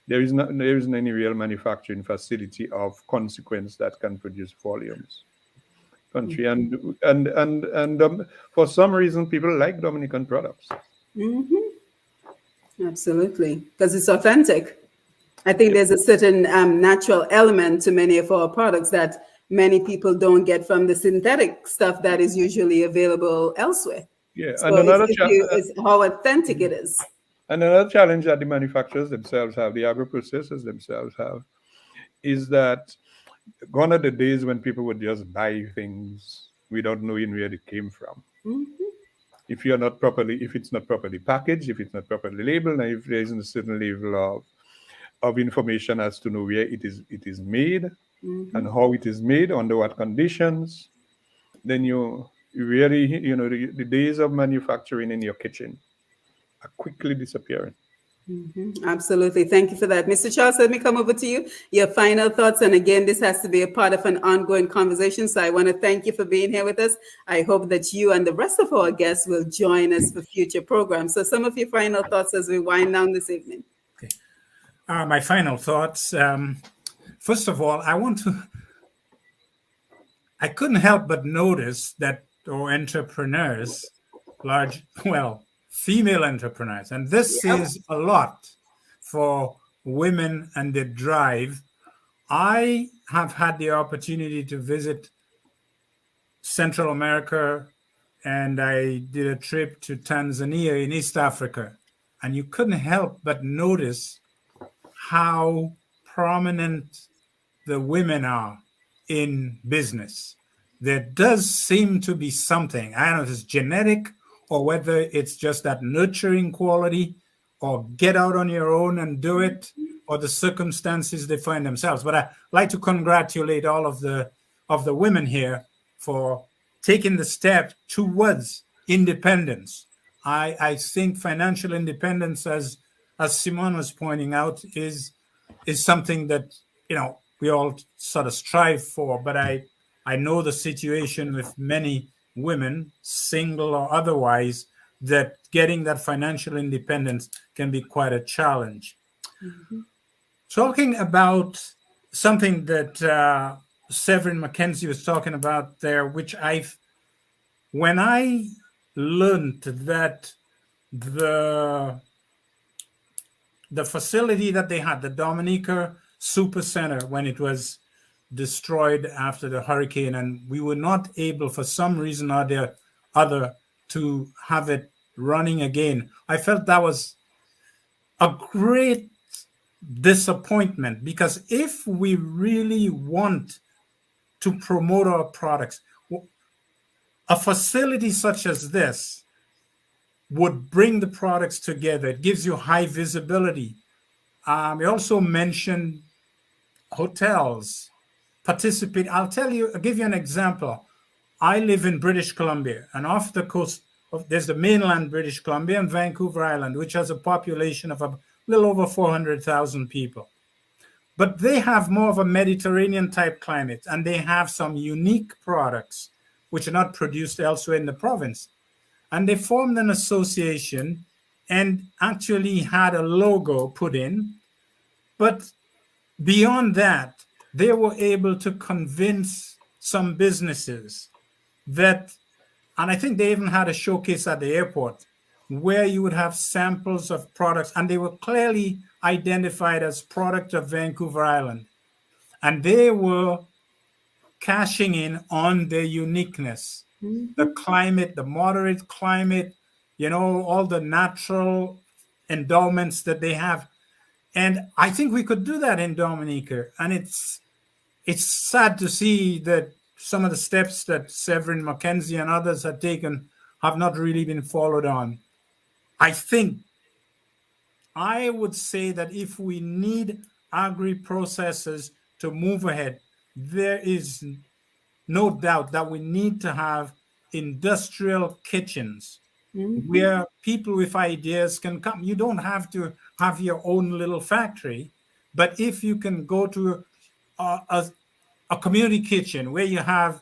There isn't any real manufacturing facility of consequence that can produce volumes. Country and for some reason people like Dominican products. Absolutely, because it's authentic. I think there's a certain natural element to many of our products that many people don't get from the synthetic stuff that is usually available elsewhere. Yeah, so and it's how authentic it is. And another challenge that the manufacturers themselves have, the agro-processors themselves have, is that gone are the days when people would just buy things without knowing where they came from. If it's not properly packaged, if it's not properly labeled, and if there isn't a certain level of information as to know where it is made and how it is made, under what conditions, then you really, the days of manufacturing in your kitchen are quickly disappearing. Absolutely. Thank you for that. Mr. Charles, let me come over to you. Your final thoughts. And again, this has to be a part of an ongoing conversation. So I want to thank you for being here with us. I hope that you and the rest of our guests will join us for future programs. So some of your final thoughts as we wind down this evening. Okay. My final thoughts. First of all, I couldn't help but notice that our entrepreneurs, female entrepreneurs, and this is a lot for women and their drive. I have had the opportunity to visit Central America, and I did a trip to Tanzania in East Africa, and you couldn't help but notice how prominent the women are in business. There does seem to be something, I don't know if it's genetic or whether it's just that nurturing quality, or get out on your own and do it, or the circumstances they find themselves. But I'd like to congratulate all of the women here for taking the step towards independence. I think financial independence, as Simone was pointing out, is something that we all sort of strive for. But I know the situation with many women, single or otherwise, that getting that financial independence can be quite a challenge. Talking about something that Severin McKenzie was talking about there, which when I learned that the facility that they had, the Dominica Super Center, when it was destroyed after the hurricane, and we were not able, for some reason or the other, to have it running again, I felt that was a great disappointment, because if we really want to promote our products, a facility such as this would bring the products together. It gives you high visibility. We also mentioned hotels participate. I'll give you an example. I live in British Columbia, and off the coast there's the mainland British Columbia and Vancouver Island, which has a population of a little over 400,000 people. But they have more of a Mediterranean type climate, and they have some unique products which are not produced elsewhere in the province. And they formed an association and actually had a logo put in. But beyond that, they were able to convince some businesses that, and I think they even had a showcase at the airport where you would have samples of products, and they were clearly identified as product of Vancouver Island. And they were cashing in on their uniqueness, the climate, the moderate climate, all the natural endowments that they have. And I think we could do that in Dominica. And it's sad to see that some of the steps that Severin, McKenzie, and others have taken have not really been followed on. I would say that if we need agri-processors to move ahead, there is no doubt that we need to have industrial kitchens where people with ideas can come. You don't have to have your own little factory, but if you can go to a community kitchen where you have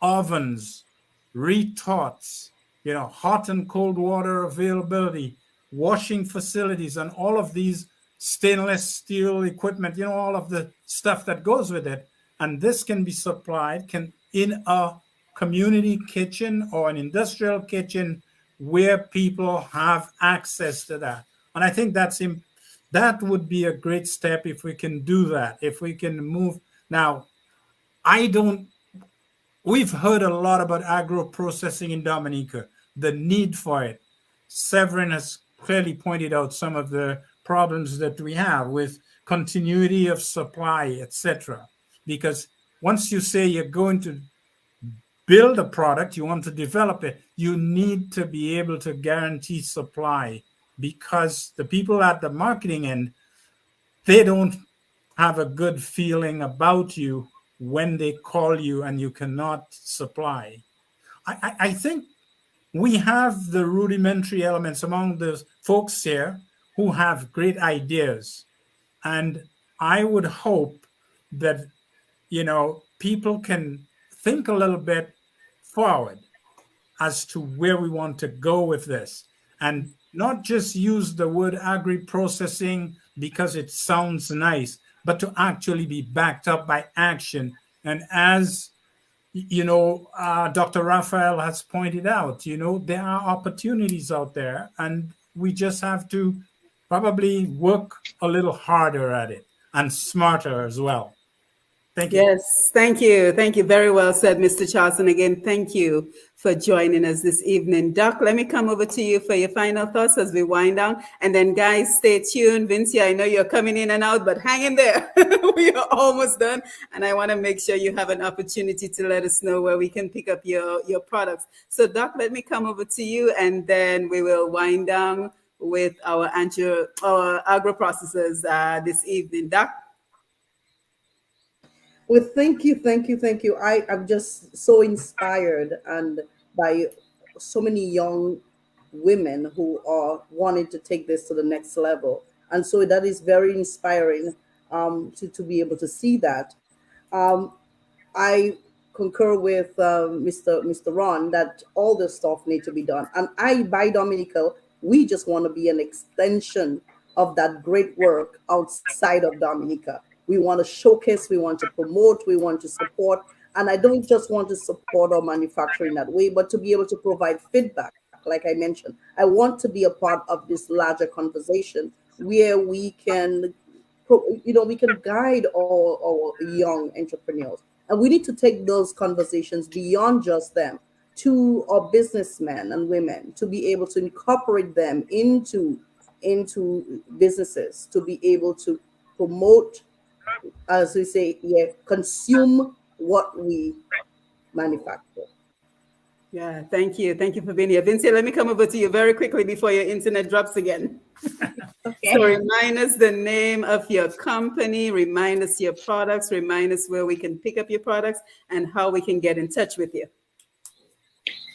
ovens, retorts, hot and cold water availability, washing facilities, and all of these stainless steel equipment, all of the stuff that goes with it. And this can be supplied in a community kitchen or an industrial kitchen where people have access to that. And I think that would be a great step if we can do that, if we can move. Now, we've heard a lot about agro-processing in Dominica, the need for it. Severin has clearly pointed out some of the problems that we have with continuity of supply, etc. Because once you say you're going to build a product, you want to develop it, you need to be able to guarantee supply, because the people at the marketing end, they don't have a good feeling about you when they call you and you cannot supply. I think we have the rudimentary elements among the folks here who have great ideas. And I would hope that, people can think a little bit forward as to where we want to go with this, and not just use the word agri-processing because it sounds nice, but to actually be backed up by action. And as Dr. Raphael has pointed out, there are opportunities out there, and we just have to probably work a little harder at it and smarter as well. Thank you. Yes, thank you. Thank you. Very well said, Mr. Charlson. Again, thank you for joining us this evening. Doc, let me come over to you for your final thoughts as we wind down. And then, guys, stay tuned. Vincia, I know you're coming in and out, but hang in there. We are almost done. And I want to make sure you have an opportunity to let us know where we can pick up your products. So, Doc, let me come over to you, and then we will wind down with our agro-processors this evening. Doc? Well, thank you. I'm just so inspired and by so many young women who are wanting to take this to the next level. And so that is very inspiring to be able to see that. I concur with Mr. Ron that all this stuff needs to be done. And by Dominica, we just want to be an extension of that great work outside of Dominica. We want to showcase, we want to promote, we want to support. And I don't just want to support our manufacturing that way, but to be able to provide feedback, like I mentioned. I want to be a part of this larger conversation where we can, we can guide our young entrepreneurs. And we need to take those conversations beyond just them to our businessmen and women, to be able to incorporate them into businesses, to be able to promote, as we say, consume what we manufacture. Yeah, thank you. Thank you for being here. Vincia, let me come over to you very quickly before your internet drops again. Okay. So remind us the name of your company, remind us your products, remind us where we can pick up your products and how we can get in touch with you.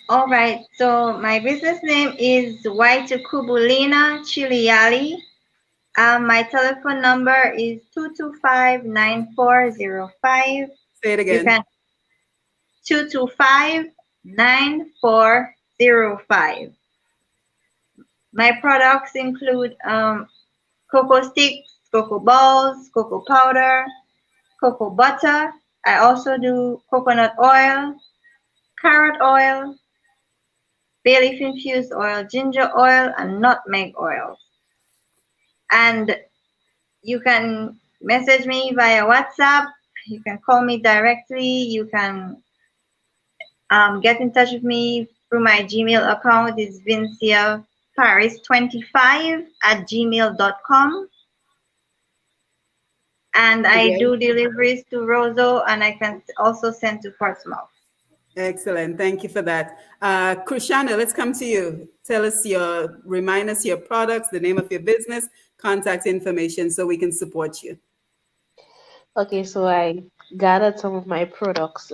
All right, so my business name is Waitukubulina Chiliali. My telephone number is 225-9405. Say it again. 225-9405. My products include cocoa sticks, cocoa balls, cocoa powder, cocoa butter. I also do coconut oil, carrot oil, bay leaf infused oil, ginger oil, and nutmeg oil. And you can message me via WhatsApp, You can call me directly. You can get in touch with me through my Gmail account. It's vinciaparis25@gmail.com. And I Again. do deliveries to Roseau, and I can also send to Portsmouth. Excellent. Thank you for that. Krishana, let's come to you. Remind us your products, the name of your business, contact information so we can support you. Okay, so I gathered some of my products.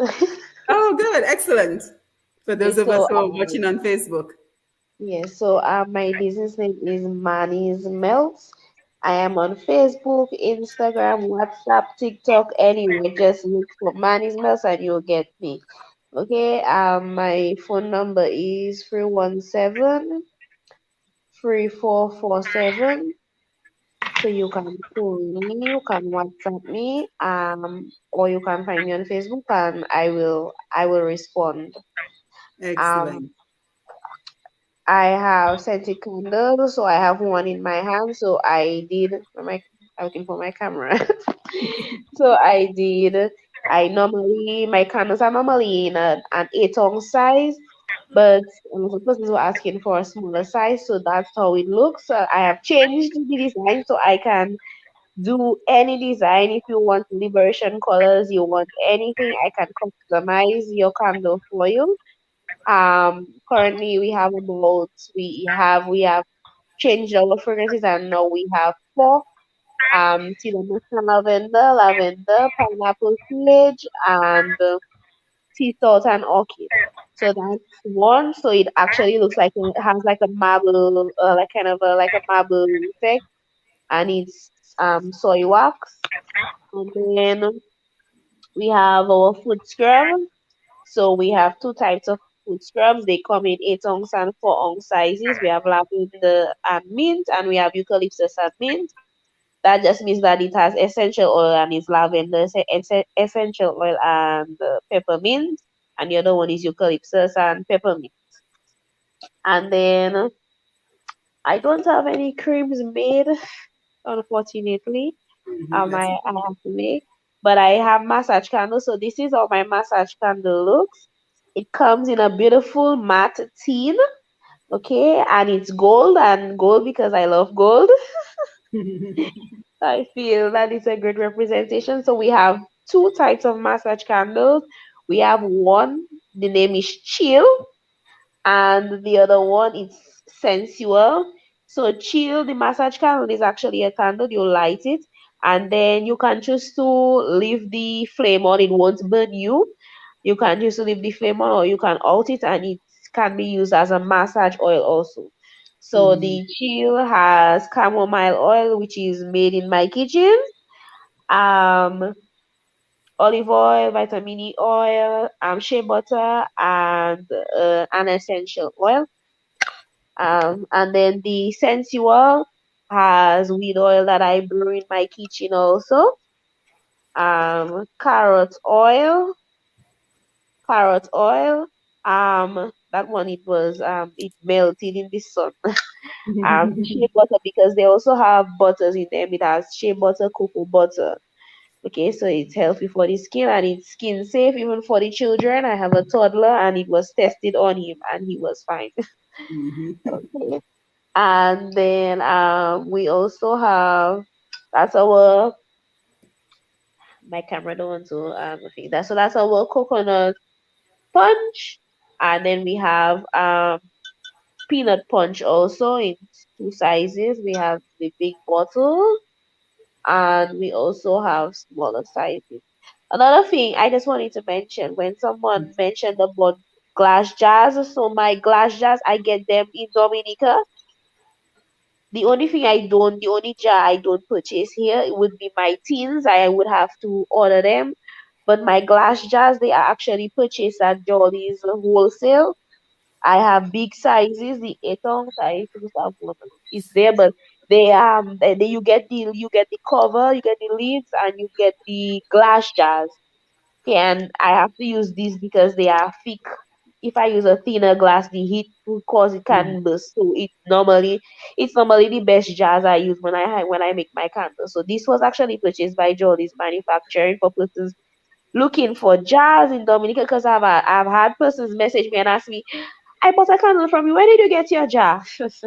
Oh, good. Excellent. For those of us so who are watching on Facebook. so my business name is Manny's Melts. I am on Facebook, Instagram, WhatsApp, TikTok, anywhere. Just look for Manny's Melts and you'll get me. Okay, my phone number is 317-3447. So you can call me, you can WhatsApp me, or you can find me on Facebook and I will respond. Excellent. I have scented candles, so I have one in my hand. So I did I'm looking for my camera. So my candles are normally in an 8-ounce size, but the persons were asking for a smaller size, so that's how it looks. I have changed the design so I can do any design. If you want liberation colors, you want anything, I can customize your candle for you. Currently we have changed our fragrances and now we have 4. Cinnamon lavender, pineapple sage, and sea salt and orchid. So that's one. So it actually looks like it has like a marble, like kind of a marble effect, and it's soy wax. And then we have our foot scrub. So we have 2 types of foot scrubs. They come in 8-ounce and 4-ounce sizes. We have lavender and mint, and we have eucalyptus and mint. That just means that it has essential oil and it's lavender, essential oil and peppermint, and the other one is eucalyptus and peppermint. And then I don't have any creams made, unfortunately. I have to make, but I have massage candles. So this is how my massage candle looks. It comes in a beautiful matte tin, okay, and it's gold because I love gold. I feel that is a great representation. So we have 2 types of massage candles. We have one, the name is Chill, and the other one is Sensual. So Chill, the massage candle is actually a candle. You light it, and then you can choose to leave the flame on. It won't burn you. You can choose to leave the flame on, or you can out it, and it can be used as a massage oil also. So the Chill has chamomile oil, which is made in my kitchen. Um, Olive oil, vitamin E oil, shea butter, and an essential oil. And then the sensual has weed oil that I brew in my kitchen also. Carrot oil, carrot oil. That one it melted in the sun. Shea butter because they also have butters in them. It has shea butter, cocoa butter. Okay, so it's healthy for the skin and it's skin safe even for the children. I have a toddler and it was tested on him and he was fine. Okay. And then we also have that's our my camera don't want to think that so that's our coconut punch, and then we have peanut punch also in 2 sizes. We have the big bottle and we also have smaller sizes. Another thing I just wanted to mention when someone mentioned about glass jars, so my glass jars I get them in Dominica. The only jar I don't purchase here it would be my tins. I would have to order them. But my glass jars, they are actually purchased at Jolly's wholesale. I have big sizes, the 8-ounce. I think that one is there, but you get the cover, you get the lids, and you get the glass jars. Okay, and I have to use these because they are thick. if I use a thinner glass, the heat will cause it can burst. So it's normally the best jars I use when I make my candles. So this was actually purchased by Jolly's Manufacturing for persons looking for jars in Dominica, because I've had persons message me and ask me, I bought a candle from you. Where did you get your jar?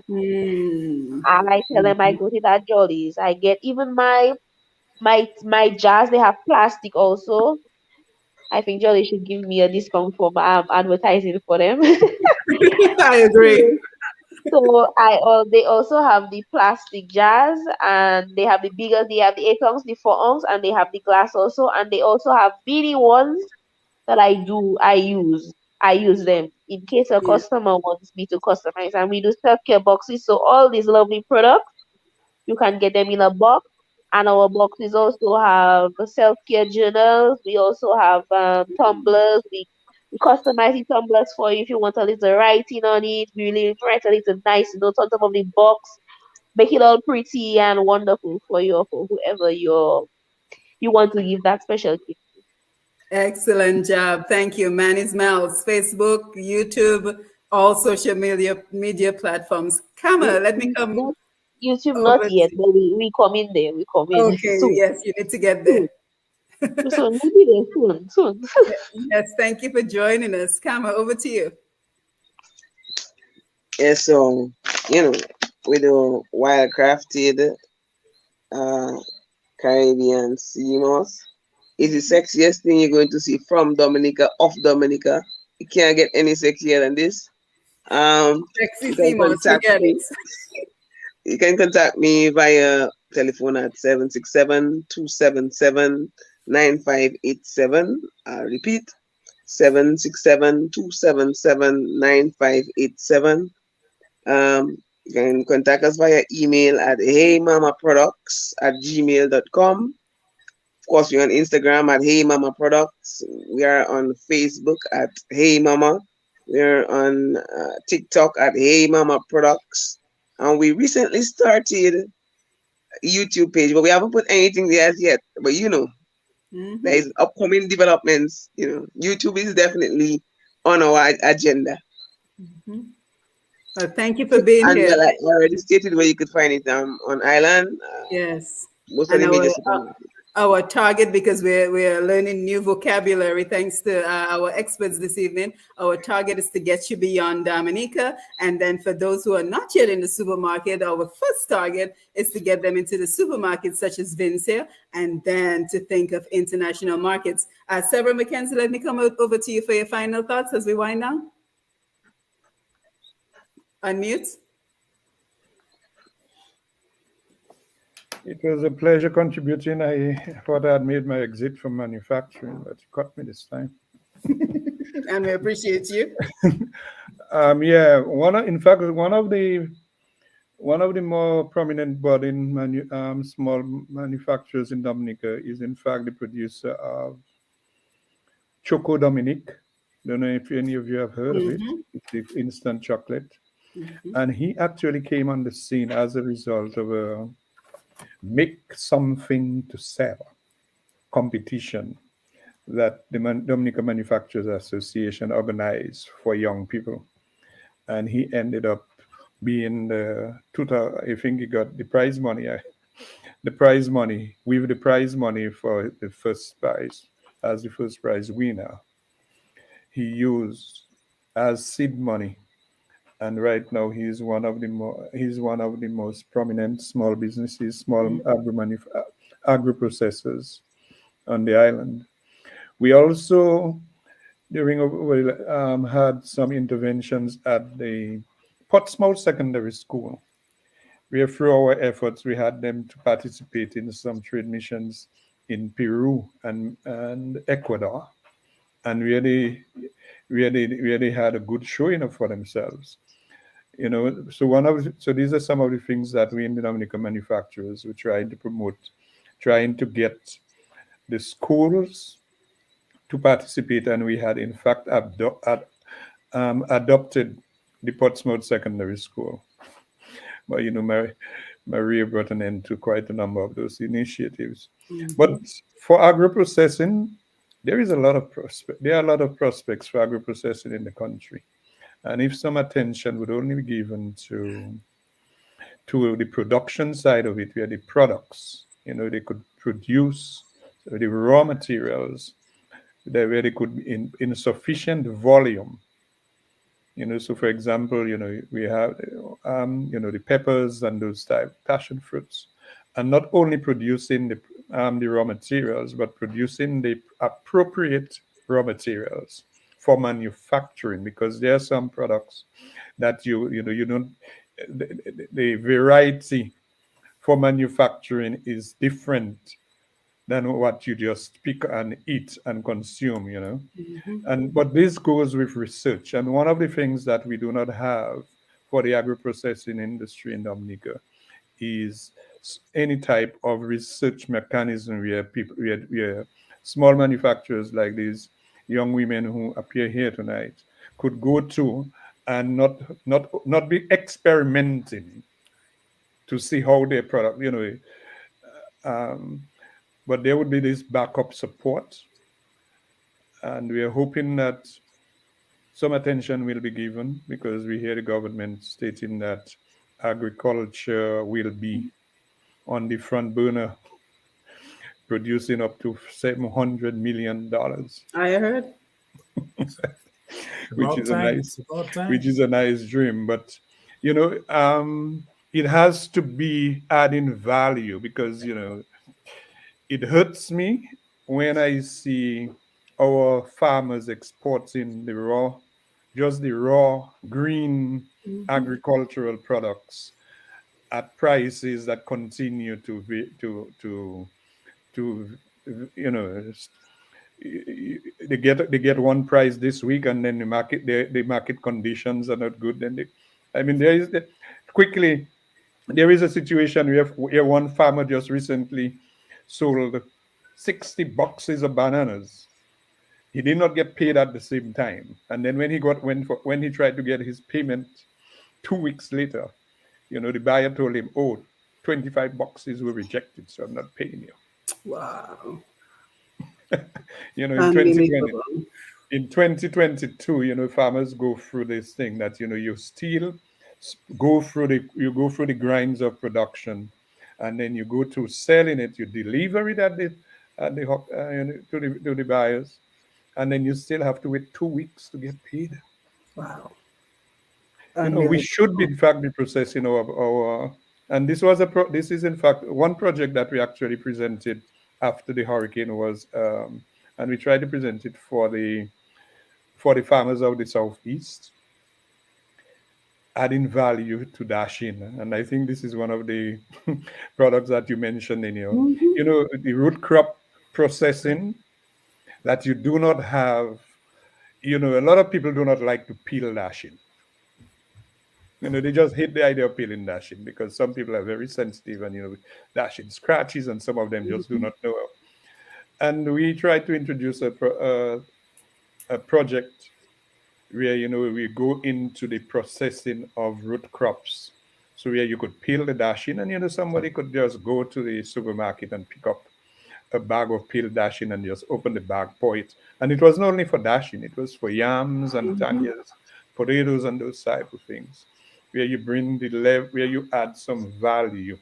And I tell them I go to that Jolly's. I get even my jars. They have plastic also. I think Jolly should give me a discount for advertising for them. I agree. So they also have the plastic jars, and they have they have the 8 ounce, the 4 ounce, and they have the glass also, and they also have mini ones that I use them in case a Yeah. customer wants me to customize. And we do self-care boxes, so all these lovely products you can get them in a box. And our boxes also have self-care journals. We also have tumblers. We customize the tumblers for you if you want a little writing on it. We really write a little nice notes on top of the box. Make it all pretty and wonderful for whoever you want to give that special gift. Excellent job. Thank you. Manny's Melts, Facebook, YouTube, all social media platforms. Kama, let me come. YouTube not yet, but we come in there. We come in Okay, soon. yes, you need to get there. Soon, we'll be there soon. Yes, thank you for joining us. Kama, over to you. Yes, so we do wildcrafted Caribbean sea moss. It's the sexiest thing you're going to see from Dominica, off Dominica. You can't get any sexier than this. Sexy sea moss, forget it. You can contact me via telephone at 767-277-9587. I'll repeat, 767-277-9587. You can contact us via email at heymamaproducts@gmail.com. Of course, we're on Instagram at Hey Mama Products. We are on Facebook at Hey Mama. We're on TikTok at Hey Mama Products. And we recently started a YouTube page, but we haven't put anything there yet. But there is upcoming developments. YouTube is definitely on our agenda. Well, thank you for being here. And I already stated where you could find it on Island. Yes. Most of the major supermarkets. Our target, because we're learning new vocabulary thanks to our experts this evening. Our target is to get you beyond Dominica. And then for those who are not yet in the supermarket, our first target is to get them into the supermarkets such as Vincia, and then to think of international markets. Severin, McKenzie, let me come over to you for your final thoughts as we wind down. Unmute. It was a pleasure contributing. I thought I had made my exit from manufacturing, but you caught me this time. And we appreciate you. Yeah, one of the more prominent budding small manufacturers in Dominica is in fact the producer of Choco Dominique. Don't know if any of you have heard of it. It's the instant chocolate. And he actually came on the scene as a result of a make something to sell competition that the Dominica Manufacturers Association organized for young people. And he ended up being I think he got the prize money. With the prize money for the first prize, as the first prize winner, he used as seed money. And right now, he's one of the most prominent small businesses, small agro-processors on the island. We also, had some interventions at the Portsmouth Secondary School, where through our efforts, we had them to participate in some trade missions in Peru and Ecuador, and really had a good showing up for themselves. So these are some of the things that we in the Dominica Manufacturers were trying to promote, trying to get the schools to participate, and we had in fact adopted the Portsmouth Secondary School. But Maria brought an end to quite a number of those initiatives. But for agro-processing, there is a lot of there are a lot of prospects for agro-processing in the country. And if some attention would only be given to the production side of it, where the products, they could produce the raw materials, where they could in sufficient volume. So for example, we have, the peppers and those type passion fruits, and not only producing the raw materials, but producing the appropriate raw materials for manufacturing, because there are some products that you don't, the variety for manufacturing is different than what you just pick and eat and consume, but this goes with research. And one of the things that we do not have for the agro-processing industry in Dominica is any type of research mechanism where small manufacturers like these young women who appear here tonight could go to and not be experimenting to see how their product, but there would be this backup support, and we are hoping that some attention will be given, because we hear the government stating that agriculture will be on the front burner, producing up to $700 million. I heard. which is a nice dream, but it has to be adding value, because it hurts me when I see our farmers exporting the raw green agricultural products at prices that continue they get one price this week, and then the market conditions are not good. Then there is a situation where one farmer just recently sold 60 boxes of bananas. He did not get paid at the same time, and then when he tried to get his payment 2 weeks later, the buyer told him, "Oh, 25 boxes were rejected, so I'm not paying you." Wow. In 2022, farmers go through this thing that you still go through the grinds of production, and then you go to selling it, you deliver it to the buyers, and then you still have to wait 2 weeks to get paid. Wow. We should be in fact be processing our and this is in fact one project that we actually presented after the hurricane was, and we tried to present it for the farmers of the Southeast, adding value to dashing. And I think this is one of the products that you mentioned in the root crop processing that you do not have. A lot of people do not like to peel dashing. They just hate the idea of peeling dashing, because some people are very sensitive, and dashing scratches, and some of them just do not know. And we tried to introduce a project where we go into the processing of root crops, so where you could peel the dashing, and somebody could just go to the supermarket and pick up a bag of peeled dashing and just open the bag, pour it. And it wasn't only for dashing; it was for yams and tanyas, potatoes, and those type of things, where you bring where you add some value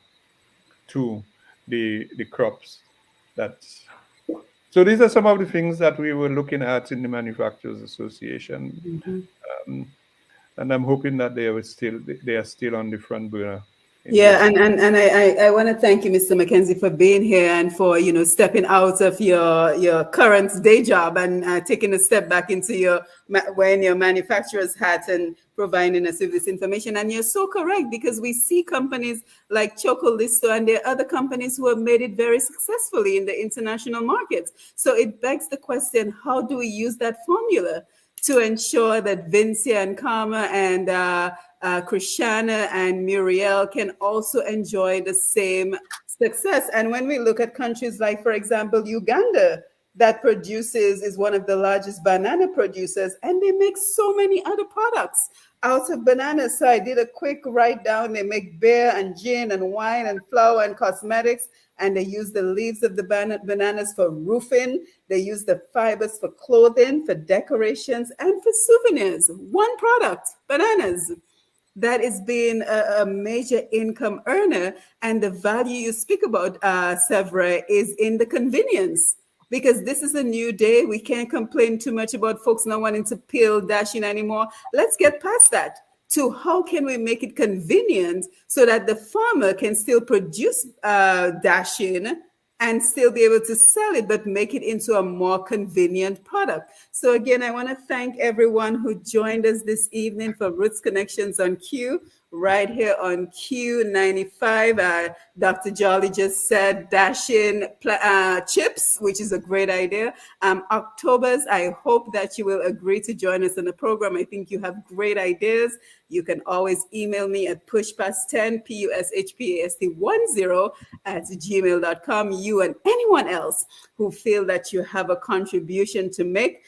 to the crops. So these are some of the things that we were looking at in the Manufacturers Association, and I'm hoping that they are still on the front burner. Yeah, and I want to thank you, Mr. McKenzie, for being here and for stepping out of your current day job and taking a step back into wearing your manufacturer's hat and providing us with this information. And you're so correct, because we see companies like Chocolisto, and there are other companies who have made it very successfully in the international markets. So it begs the question: how do we use that formula to ensure that Vincia and Karma and Krishana and Muriel can also enjoy the same success? And when we look at countries like, for example, Uganda, that is one of the largest banana producers, and they make so many other products out of bananas. So I did a quick write down. They make beer and gin and wine and flour and cosmetics, and they use the leaves of the bananas for roofing. They use the fibers for clothing, for decorations, and for souvenirs. One product, bananas, that is being a major income earner. And the value you speak about, Severin, is in the convenience. Because this is a new day. We can't complain too much about folks not wanting to peel dashing anymore. Let's get past that to how can we make it convenient so that the farmer can still produce dashing and still be able to sell it, but make it into a more convenient product. So again, I want to thank everyone who joined us this evening for Roots Connections on Q, right here on Q95. Dr. Jolly just said dashing chips, which is a great idea. Octobers, I hope that you will agree to join us in the program. I think you have great ideas. You can always email me at pushpast10, pushpast10 @gmail.com. You and anyone else who feel that you have a contribution to make.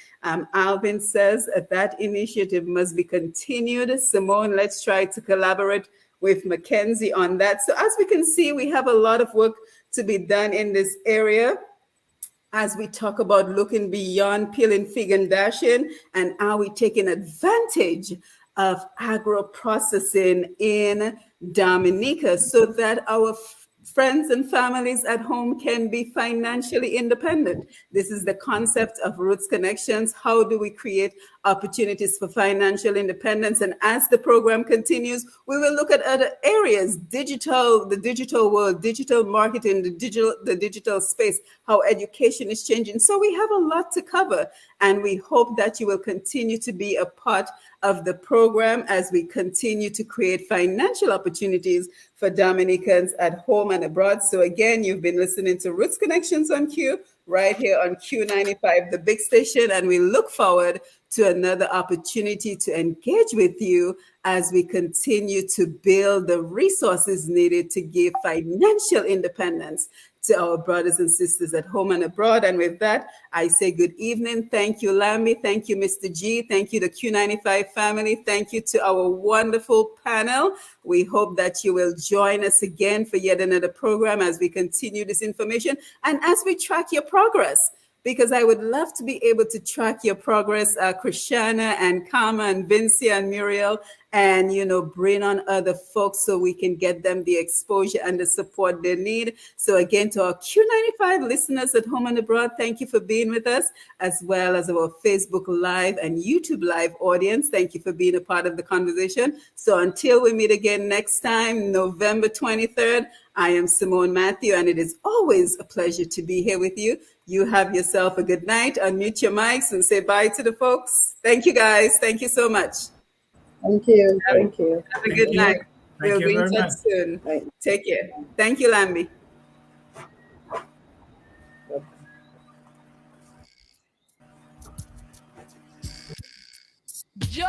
Alvin says that initiative must be continued. Simone, let's try to collaborate with McKenzie on that. So as we can see, we have a lot of work to be done in this area as we talk about looking beyond peeling, fig, and dashing, and are we taking advantage of agro-processing in Dominica so that our friends and families at home can be financially independent. This is the concept of Roots Connections. How do we create opportunities for financial independence? And as the program continues, we will look at other areas, the digital world, digital marketing, the digital space, how education is changing. So we have a lot to cover, and we hope that you will continue to be a part of the program as we continue to create financial opportunities for Dominicans at home and abroad. So again, you've been listening to Roots Connections on Q, right here on Q95, the big station, and we look forward to another opportunity to engage with you as we continue to build the resources needed to give financial independence to our brothers and sisters at home and abroad. And with that, I say good evening. Thank you, Lammy. Thank you, Mr. G. Thank you, the Q95 family. Thank you to our wonderful panel. We hope that you will join us again for yet another program as we continue this information and as we track your progress, because I would love to be able to track your progress, Krishana and Kama and Vincia and Muriel, and, bring on other folks so we can get them the exposure and the support they need. So again, to our Q95 listeners at home and abroad, thank you for being with us, as well as our Facebook Live and YouTube Live audience. Thank you for being a part of the conversation. So until we meet again next time, November 23rd, I am Simone Mathieu, and it is always a pleasure to be here with you. You have yourself a good night. Unmute your mics and say bye to the folks. Thank you, guys. Thank you so much. Thank you. Thank you. Have a good night. We'll be in touch soon. Right. Take care. Thank you, Lambi. Yo!